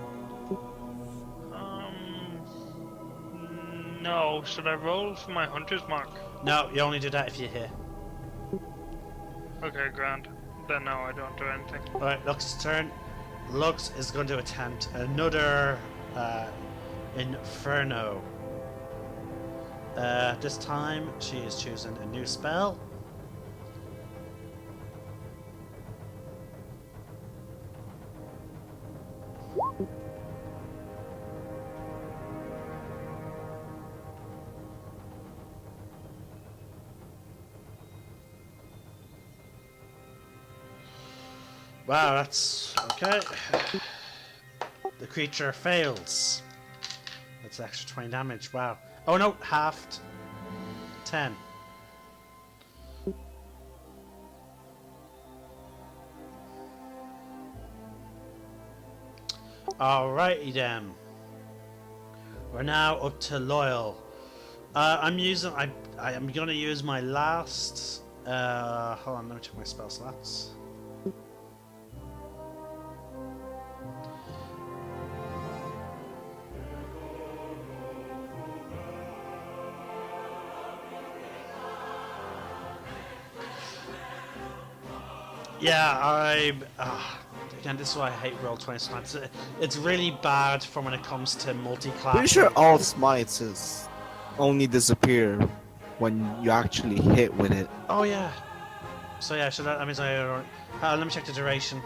No. Should I roll for my hunter's mark? No, you only do that if you hit. Okay, grand. Then no, I don't do anything. Alright, Lux's turn. Lux is going to attempt another Inferno. This time she is choosing a new spell. Wow, that's okay. The creature fails. That's extra 20 damage. Wow. Oh no, halved. 10. Alrighty then. We're now up to Loyal. I'm gonna use my last. Hold on, let me check my spell slots. Yeah, again, this is why I hate Roll20 smites. It's really bad for when it comes to multi-class. Pretty sure all smites is only disappear when you actually hit with it. Oh yeah. So yeah, so that means let me check the duration.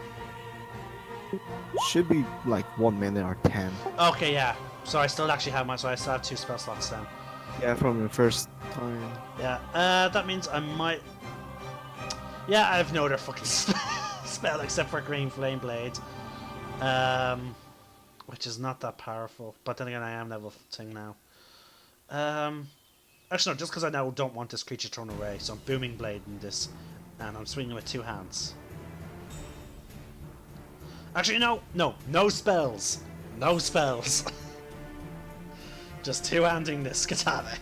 Should be like 1 minute or 10. Okay, yeah. So I still actually have so I still have 2 spell slots then. Yeah, from the first time. Yeah. That means I might. Yeah, I have no other fucking spell except for Green Flame Blade, which is not that powerful. But then again, I am level thing now. Actually, no, just because I now don't want this creature thrown away, so I'm Booming Blade in this, and I'm swinging with 2 hands. Actually, no spells, no spells. Just 2-handing this katana.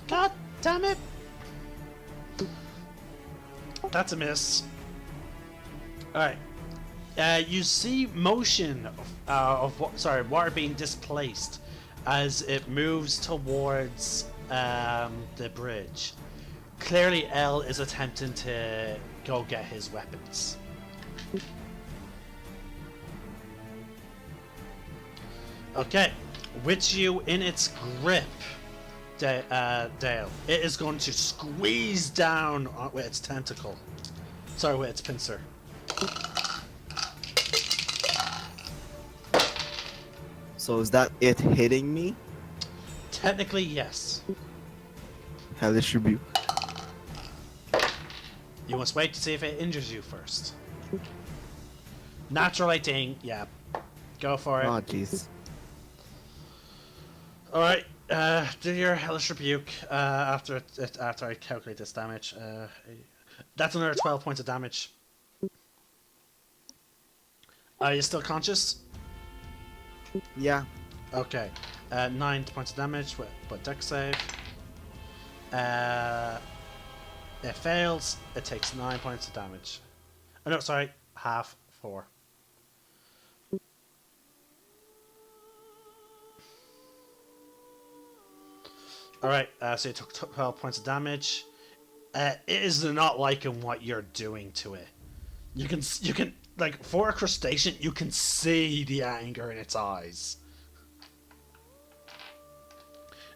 God damn it! That's a miss. Alright. You see motion water being displaced as it moves towards the bridge. Clearly, L is attempting to go get his weapons. Okay, with you in its grip, Dale, it is going to squeeze down with its tentacle. Sorry, with its pincer. So is that it hitting me? Technically, yes. Hellish Rebuke. You must wait to see if it injures you first. Natural 18, yeah. Go for it. Oh, jeez. Alright, do your Hellish Rebuke after I calculate this damage. That's another 12 points of damage. Are you still conscious? Yeah. Okay. 9 points of damage, but dex save. It fails, it takes 9 points of damage. Oh no, sorry, half, 4. Alright, so you took 12 points of damage. It is not liking what you're doing to it. You can, like, for a crustacean, you can see the anger in its eyes.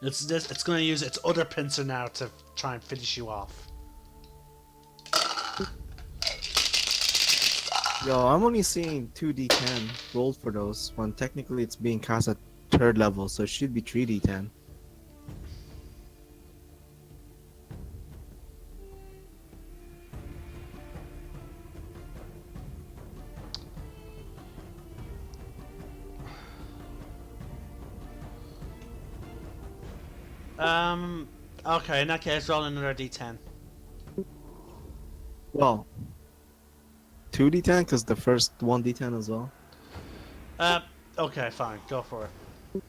It's going to use its other pincer now to try and finish you off. Yo, I'm only seeing 2d10 rolled for those, when technically it's being cast at 3rd level, so it should be 3d10. Okay, in that case, roll another d10. Well, 2d10 because the first 1d10 as well. Okay, fine, go for it.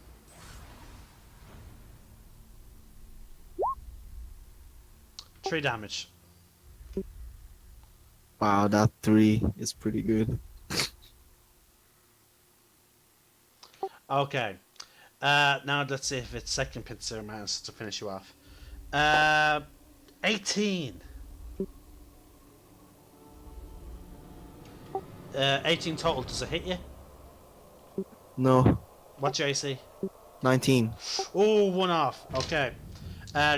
Three damage. Wow, that 3 is pretty good. Okay. Now let's see if its second pincer manages to finish you off. 18. 18 total. Does it hit you? No, What's your AC? 19. Oh, one off. Okay.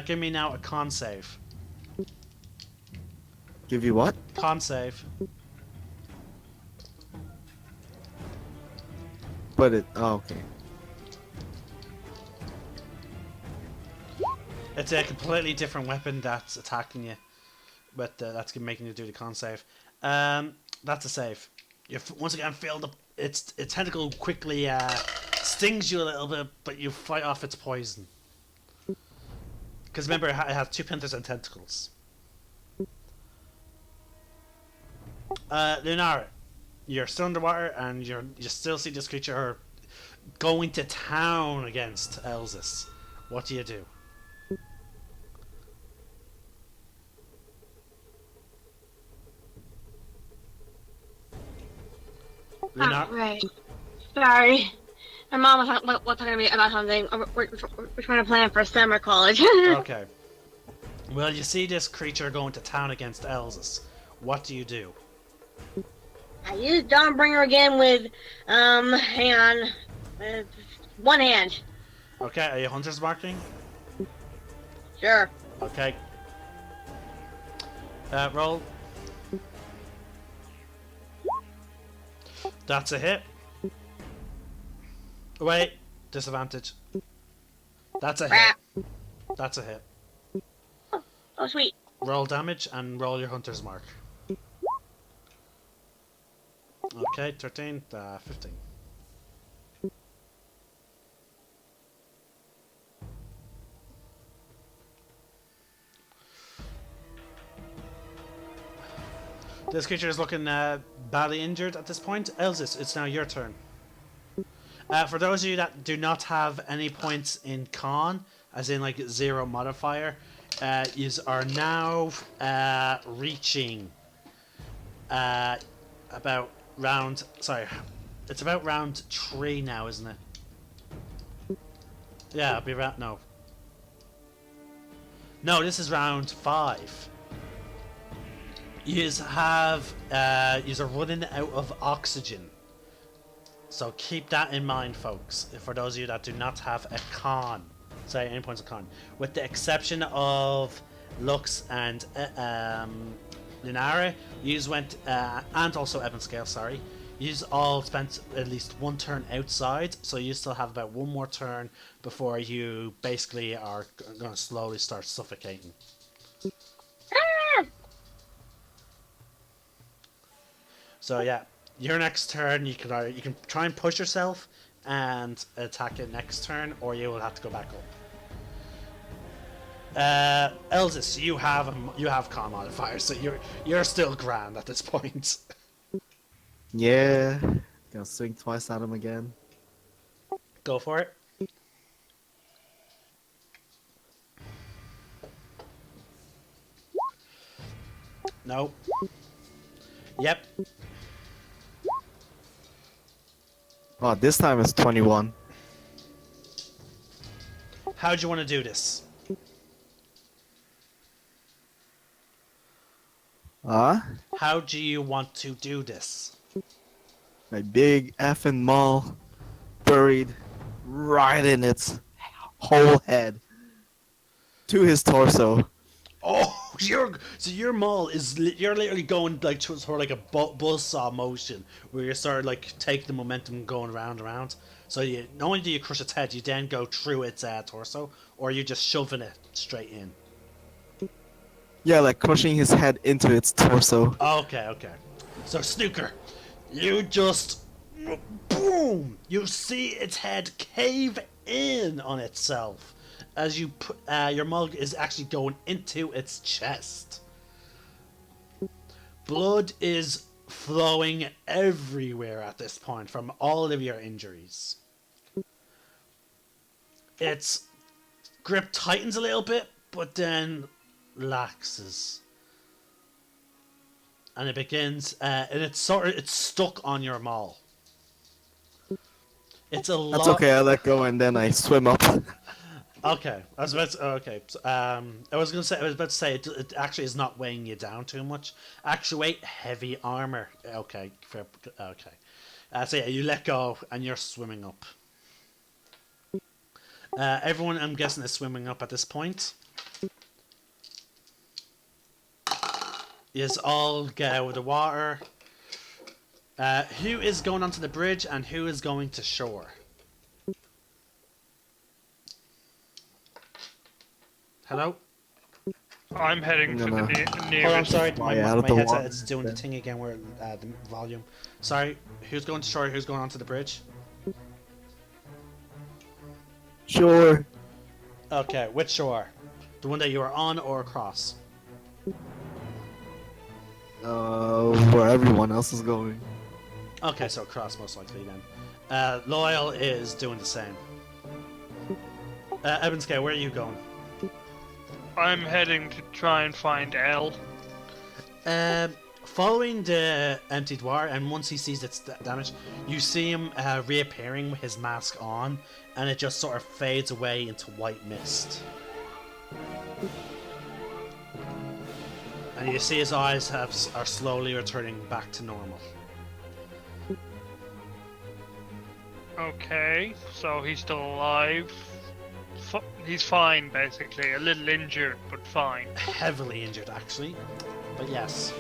Give me now a con save. Give you what? Con save. But it. Oh, okay. It's a completely different weapon that's attacking you, but that's making you do the con save. That's a save. You once again feel its tentacle quickly stings you a little bit, but you fight off its poison. Because remember, it has 2 pincers and tentacles. Lunarguard, you're still underwater, and you still see this creature going to town against Elsis. What do you do? Right. Sorry. My mom was talking to me about something. We're trying to plan for summer college. Okay. Well, you see this creature going to town against Elsis. What do you do? I used Dawnbringer again with, hang on, one hand. Okay, are you hunter's marking? Sure. Okay. Roll. That's a hit. Wait, disadvantage. That's a hit. That's a hit. Oh, sweet. Roll damage and roll your hunter's mark. Okay, 13, 15. This creature is looking badly injured at this point. Elsis, it's now your turn. For those of you that do not have any points in con, as in like 0 modifier, Yous are now reaching about round. Sorry, it's about round 3 now, isn't it? Yeah, it'll be round. No. No, this is round 5. Yous have. Yous are running out of oxygen. So keep that in mind, folks. For those of you that do not have a con. Sorry, any points of con. With the exception of Lux and Lunara, yous went, and also Evan Scale, sorry. Yous all spent at least 1 turn outside, so you still have about 1 more turn before you basically are going to slowly start suffocating. Ah! So yeah, your next turn you can try and push yourself and attack it next turn, or you will have to go back up. Elzis, you have con modifier, so you're still grand at this point. Yeah. Gonna swing twice at him again. Go for it. No. Yep. Oh, this time it's 21. How do you want to do this? Huh? How do you want to do this? My big effing maul buried right in its whole head to his torso. Oh, your maul is you're literally going like to sort of like a buzzsaw motion where you sort of like take the momentum going round and round. So you not only do you crush its head, you then go through its torso, or you're just shoving it straight in. Yeah, like crushing his head into its torso. Okay. So Snooker, you just boom. You see its head cave in on itself. As you put, your mug is actually going into its chest. Blood is flowing everywhere at this point from all of your injuries. Its grip tightens a little bit, but then relaxes. And it begins, and it's stuck on your maul. It's a lot. That's okay, I let go and then I swim up. Okay, I was about to, okay. I was about to say it actually is not weighing you down too much. Actual weight, heavy armor. Okay, fair, okay. So yeah, you let go and you're swimming up. Everyone, I'm guessing, is swimming up at this point. You all get out of the water. Who is going onto the bridge and who is going to shore? Hello? I'm heading to the nearest. Oh, I'm sorry. My out of the headset water. is doing the thing again where the volume. Sorry. Who's going to shore? Who's going onto the bridge? Sure. Okay, which shore? The one that you are on or across? Where everyone else is going. Okay, so across most likely then. Loyal is doing the same. Evanske, where are you going? I'm heading to try and find L. Following the empty dwar, and once he sees its damage, you see him reappearing with his mask on, and it just sort of fades away into white mist. And you see his eyes are slowly returning back to normal. Okay, so he's still alive. He's fine, basically. A little injured, but fine. Heavily injured, actually. But yes.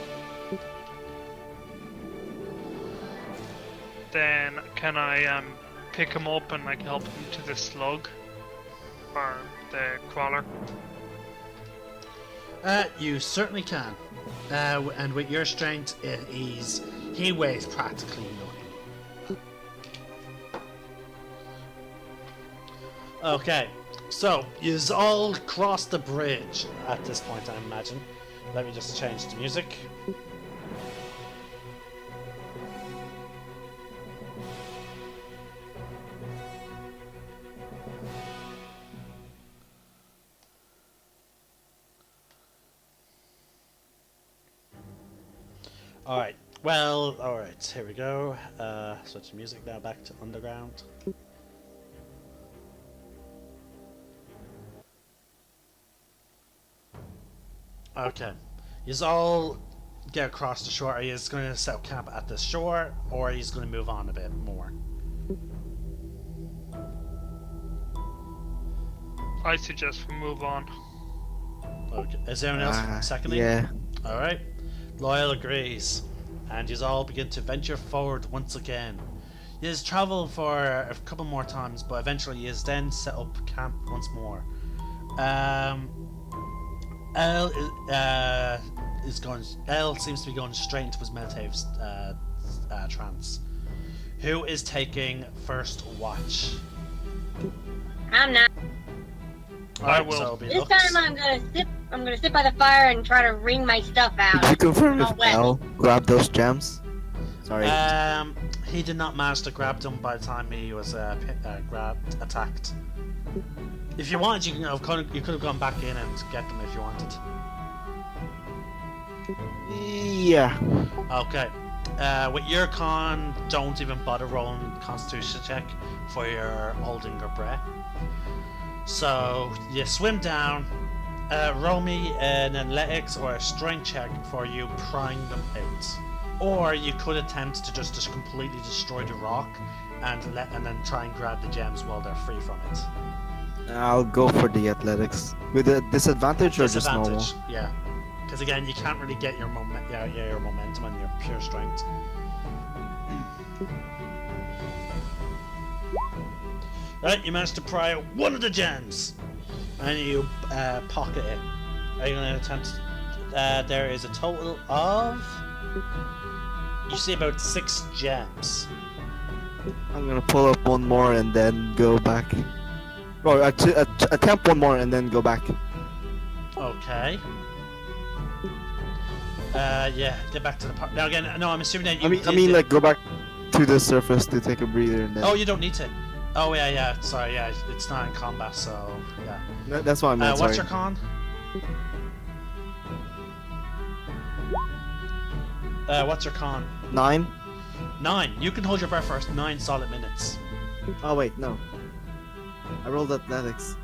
Then can I pick him up and like help him to the slug or the crawler? You certainly can. And with your strength, he weighs practically nothing. Okay, so you've all crossed the bridge at this point, I imagine. Let me just change the music. Alright. Well, alright, here we go. Switch the music now back to Underground. Okay. He's all get across the shore. He's going to set up camp at the shore, or he's going to move on a bit more. I suggest we move on. Okay. Is there anyone else seconding? Yeah. Alright. Loyal agrees. And you all begin to venture forward once again. You travel for a couple more times, but eventually you then set up camp once more. El seems to be going straight into his meditative trance. Who is taking first watch? I'm not. I Alright, will. so it'll be This Lux. time I'm gonna sit by the fire and try to wring my stuff out. Did you confirm Not if wet. L grabbed those gems? Sorry. He did not manage to grab them by the time he was attacked. If you wanted, you could have gone back in and get them if you wanted. Yeah. Okay. With your con, don't even bother rolling Constitution check for your holding your breath. So you swim down. Roll me an athletics or a strength check for you prying them out. Or you could attempt to just completely destroy the rock and then try and grab the gems while they're free from it. I'll go for the athletics. With a disadvantage or just normal? Disadvantage, yeah. Because again, you can't really get your your momentum and your pure strength. Right, you managed to pry out one of the gems, and you pocket it. Are you going to attempt? There is a total of, you see, about 6 gems. I'm gonna pull up one more and then go back. Or attempt one more and then go back. Okay. Yeah, get back to the park. Now again, no, I'm assuming that you I mean, like go back to the surface to take a breather and then. Oh, you don't need to. Oh yeah, sorry, yeah, it's not in combat, so yeah. That's what I meant. What's sorry. your con? What's your con? 9. 9. You can hold your breath for 9 solid minutes. Oh wait, no. I rolled athletics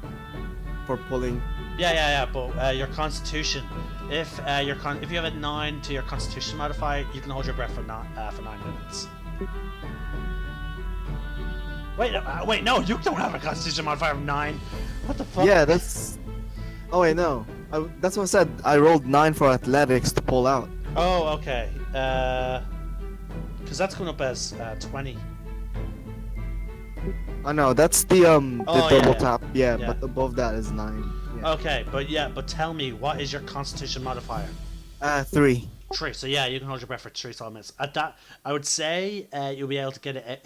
for pulling. Yeah, but your Constitution. If if you have a 9 to your Constitution modifier, you can hold your breath for 9 minutes. Wait, no, you don't have a Constitution modifier of 9. What the fuck? Yeah, that's. Oh wait, no. That's what I said. I rolled 9 for athletics to pull out. Oh, okay. Because that's coming up as 20. Oh no, that's the double yeah. tap. Yeah, Yeah. but above that is 9. Yeah. Okay, but tell me, what is your Constitution modifier? 3. 3. So yeah, you can hold your breath for 3 solid minutes. At that, I would say you'll be able to get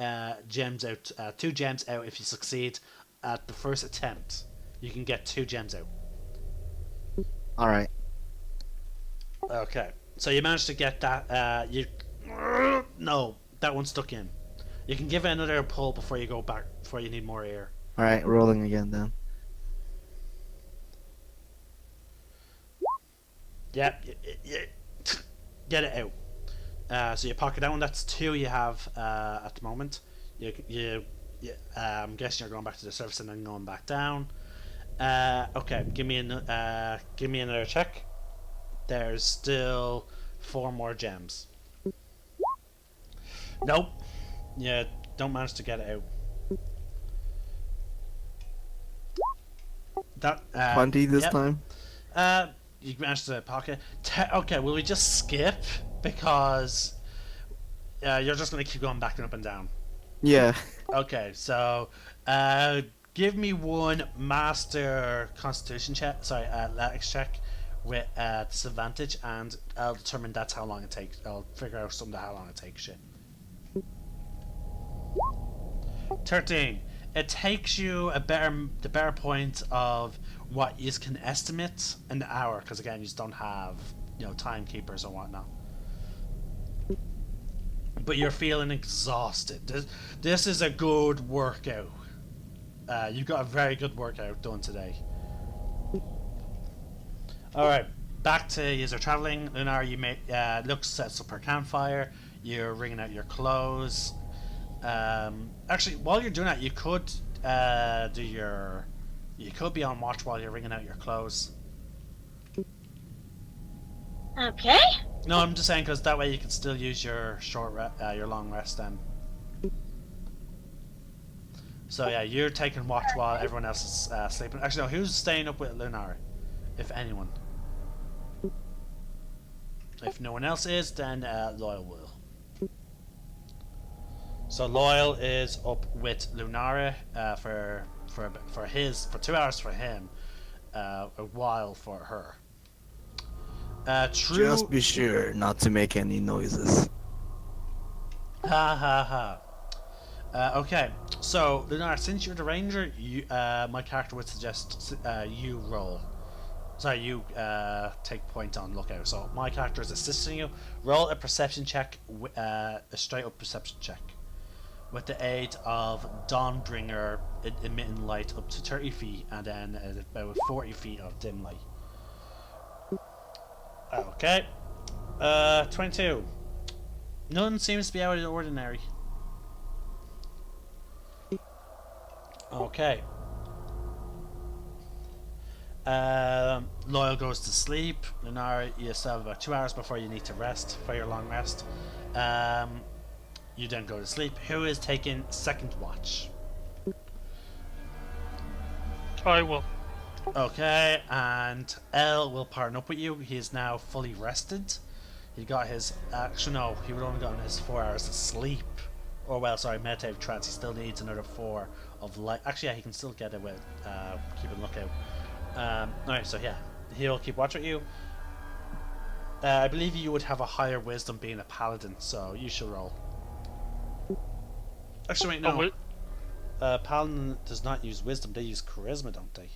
gems out, 2 gems out if you succeed at the first attempt. You can get 2 gems out. All right. Okay, so you managed to get that. No, that one's stuck in. You can give it another pull before you go back, before you need more air. All right, rolling again then. Yep, get it out. So you pocket that one. That's 2 you have at the moment. I'm guessing you're going back to the surface and then going back down. Okay, give me another check. There's still 4 more gems. Nope. Yeah, don't manage to get it out. That 20 this yep. time. You managed to pocket. Okay, will we just skip because you're just gonna keep going back and up and down? Yeah. Okay, so give me one master Constitution check. Sorry, athletics check with disadvantage, and I'll determine that's how long it takes. I'll figure out how long it takes you. 13. It takes you the better point of what you can estimate an hour, because again, you just don't have timekeepers or whatnot. But you're feeling exhausted. This is a good workout. You got a very good workout done today. All right. back to you're traveling. Lunar, you look sets up her campfire. You're wringing out your clothes. Actually, while you're doing that, you could you could be on watch while you're wringing out your clothes. Okay. No, I'm just saying because that way you can still use your your long rest then. So yeah, you're taking watch while everyone else is sleeping. Actually, no, who's staying up with Lunar? If anyone. If no one else is, then Loyal will. So Loyal is up with Lunara for 2 hours for him, a while for her. True. Just be sure not to make any noises. Ha ha ha. Okay, so Lunar, since you're the ranger, my character would suggest you roll. Sorry, you take point on lookout. So my character is assisting you. Roll a perception check, a straight up perception check, with the aid of Dawnbringer emitting light up to 30 feet, and then about 40 feet of dim light. Okay, 22. None seems to be out of the ordinary. Okay. Loyal goes to sleep. Lunar, you still have about 2 hours before you need to rest for your long rest. You then go to sleep. Who is taking second watch? I will. Okay, and L will partner up with you. He is now fully rested. He got his actually no, he would only gotten his 4 hours of sleep. Or well, sorry, meditative trance. He still needs another 4 of light. Actually, yeah, he can still get it with keeping lookout. Alright, so yeah, he'll keep watch with you. I believe you would have a higher wisdom being a paladin, so you should roll. Actually, wait, no. Paladin does not use wisdom; they use charisma, don't they?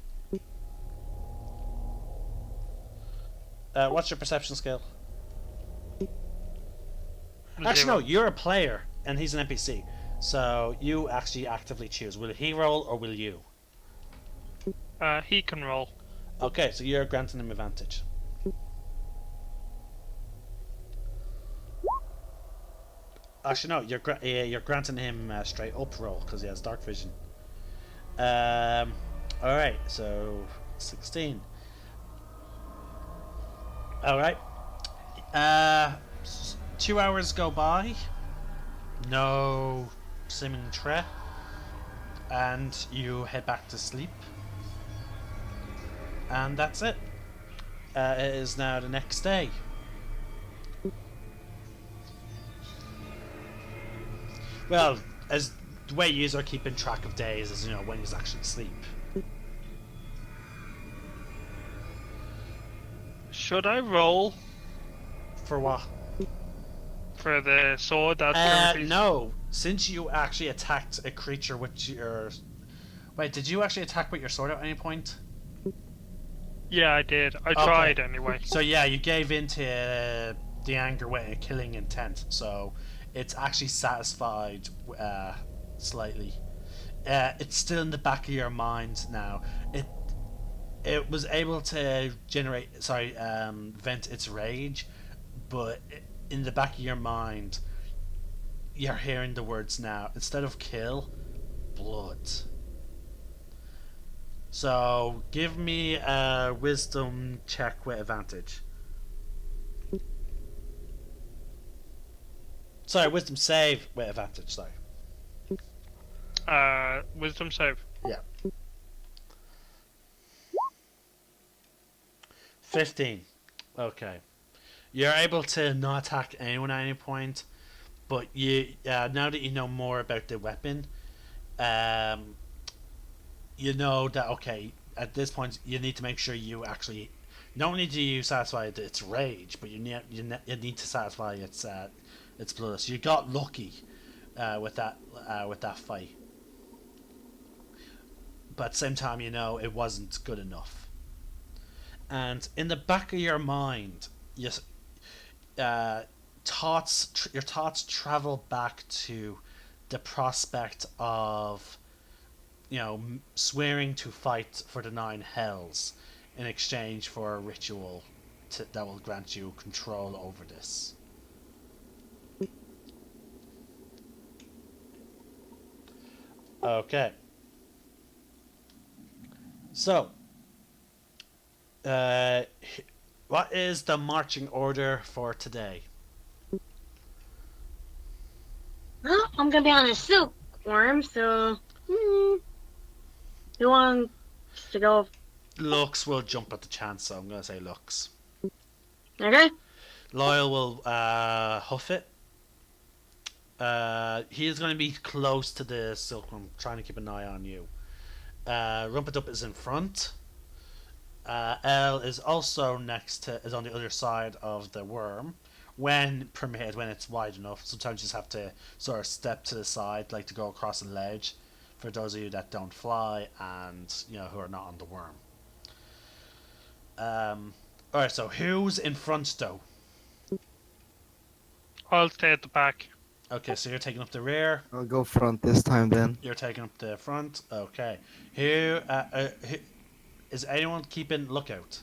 What's your perception skill? Actually, no, you're a player, and he's an NPC. So you actually actively choose. Will he roll or will you? He can roll. Okay, so you're granting him advantage. Actually, no, you're granting him straight up roll because he has dark vision. All right, so 16. All right. 2 hours go by. No seeming threat, and you head back to sleep. And that's it. It is now the next day. Well, as the way you are keeping track of days is, when you actually sleep. Should I roll For what? for the sword that's gonna be... No. Since you actually attacked a creature with your... Wait, did you actually attack with your sword at any point? Yeah, I did. I tried anyway. So yeah, you gave in to the anger with a killing intent, so it's actually satisfied slightly. It's still in the back of your mind now. It was able to vent its rage, but in the back of your mind, you're hearing the words now. Instead of kill, blood. So give me a wisdom check with advantage. Sorry, wisdom save with advantage. Sorry. Wisdom save. Yeah. 15. Okay. You're able to not attack anyone at any point, but you now that you know more about the weapon, you know that at this point you need to make sure you actually not only do you satisfy its rage, but you need to satisfy its blood. So you got lucky with that fight, but at the same time it wasn't good enough. And in the back of your mind, your thoughts travel back to the prospect of swearing to fight for the 9 hells in exchange for a ritual that will grant you control over this. Okay. So, what is the marching order for today? Well, I'm gonna be on a silkworm, so who wants to go? Lux will jump at the chance, so I'm going to say Lux. Okay. Loyal will huff it. He is going to be close to the silkworm, trying to keep an eye on you. Rumpadub is in front. L is also is on the other side of the worm. When permitted, when it's wide enough. Sometimes you just have to sort of step to the side, like to go across a ledge. For those of you that don't fly and who are not on the worm. Alright, so who's in front though? I'll stay at the back. Okay, so you're taking up the rear. I'll go front this time then. You're taking up the front. Okay. Who is anyone keeping lookout?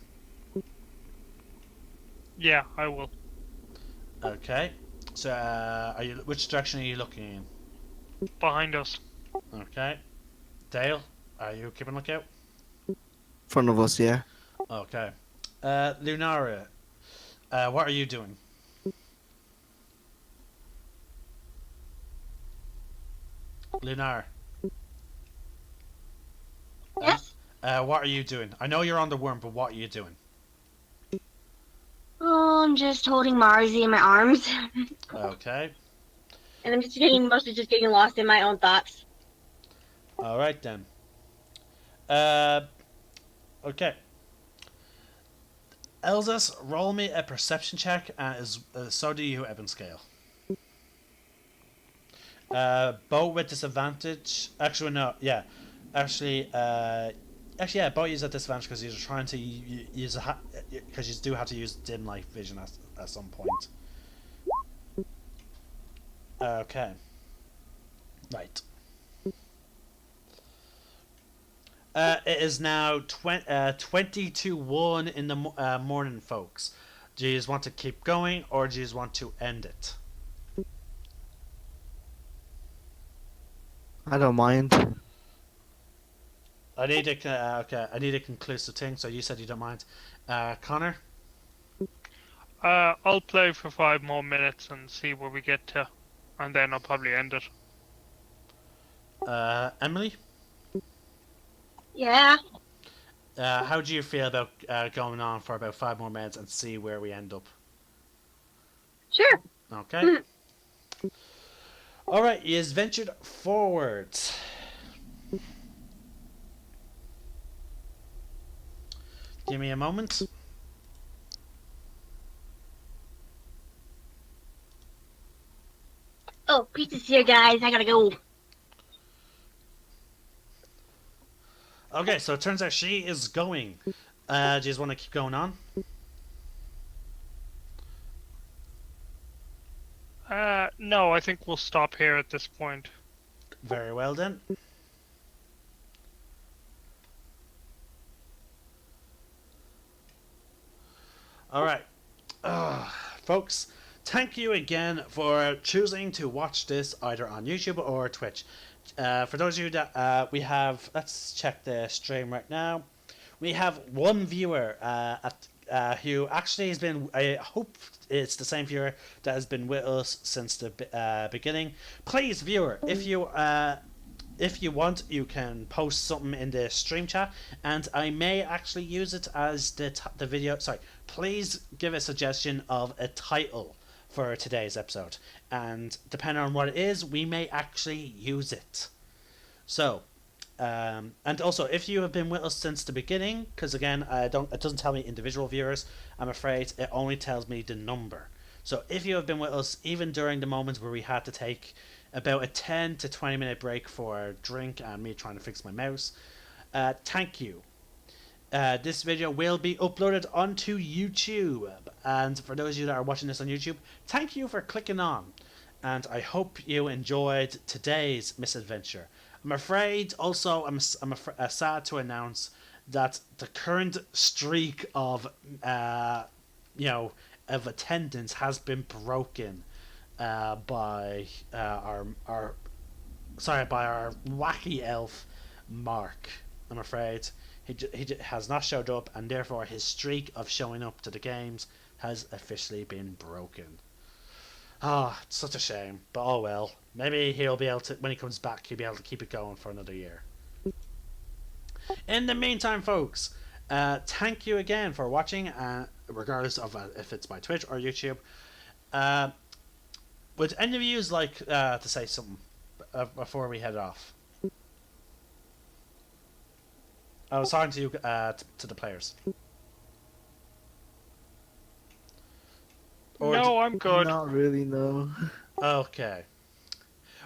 Yeah, I will. Okay. So, which direction are you looking in? Behind us. Okay. Dale, are you keeping lookout? Front of us, yeah. Okay. Lunara, what are you doing? Lunar. Yes. What are you doing? I know you're on the worm, but what are you doing? Oh, I'm just holding Marzi in my arms, Okay. and I'm mostly just getting lost in my own thoughts. All right then. Okay. Elzas, roll me a perception check, and so do you, Ebonscale. Bow with disadvantage. Actually, no. Yeah. Actually, yeah. Bow use at disadvantage because you're trying to use because you do have to use dim light vision at some point. Okay. Right. It is now 20 to 1 in the morning, folks. Do you just want to keep going, or do you just want to end it? I don't mind. I need a okay. I need a conclusive thing. So you said you don't mind, Connor. I'll play for 5 more minutes and see where we get to, and then I'll probably end it. Emily. Yeah. How do you feel about going on for about 5 more minutes and see where we end up? Sure. Okay. All right. He has ventured forward. Give me a moment. Oh, pizza's here, guys. I gotta go. Okay, so it turns out she is going. Do you just want to keep going on? No, I think we'll stop here at this point. Very well then. Alright. Folks, thank you again for choosing to watch this either on YouTube or Twitch. For those of you that we have, let's check the stream right now. We have one viewer who actually has been, I hope it's the same viewer that has been with us since the beginning. Please, viewer, if you want, you can post something in the stream chat, and I may actually use it as the video. Sorry, please give a suggestion of a title for today's episode, and depending on what it is, we may actually use it. So, and also, if you have been with us since the beginning, because again, it doesn't tell me individual viewers. I'm afraid it only tells me the number. So, if you have been with us even during the moments where we had to take about a 10 to 20 minute break for a drink and me trying to fix my mouse, thank you. This video will be uploaded onto YouTube, and for those of you that are watching this on YouTube, thank you for clicking on, and I hope you enjoyed today's misadventure. I'm afraid also I'm sad to announce that the current streak of of attendance has been broken by our wacky elf Mark. I'm afraid he has not showed up, and therefore his streak of showing up to the games has officially been broken. It's such a shame, but oh well. Maybe he'll be able to, when he comes back, he'll be able to keep it going for another year. In the meantime, folks, thank you again for watching, regardless of if it's by Twitch or YouTube. Would any of you like to say something before we head off? I was talking to you, to the players. No, I'm good. Not really, no. Okay.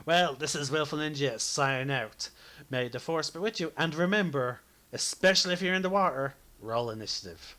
Well, this is Willful Ninja signing out. May the force be with you, and remember, especially if you're in the water, roll initiative.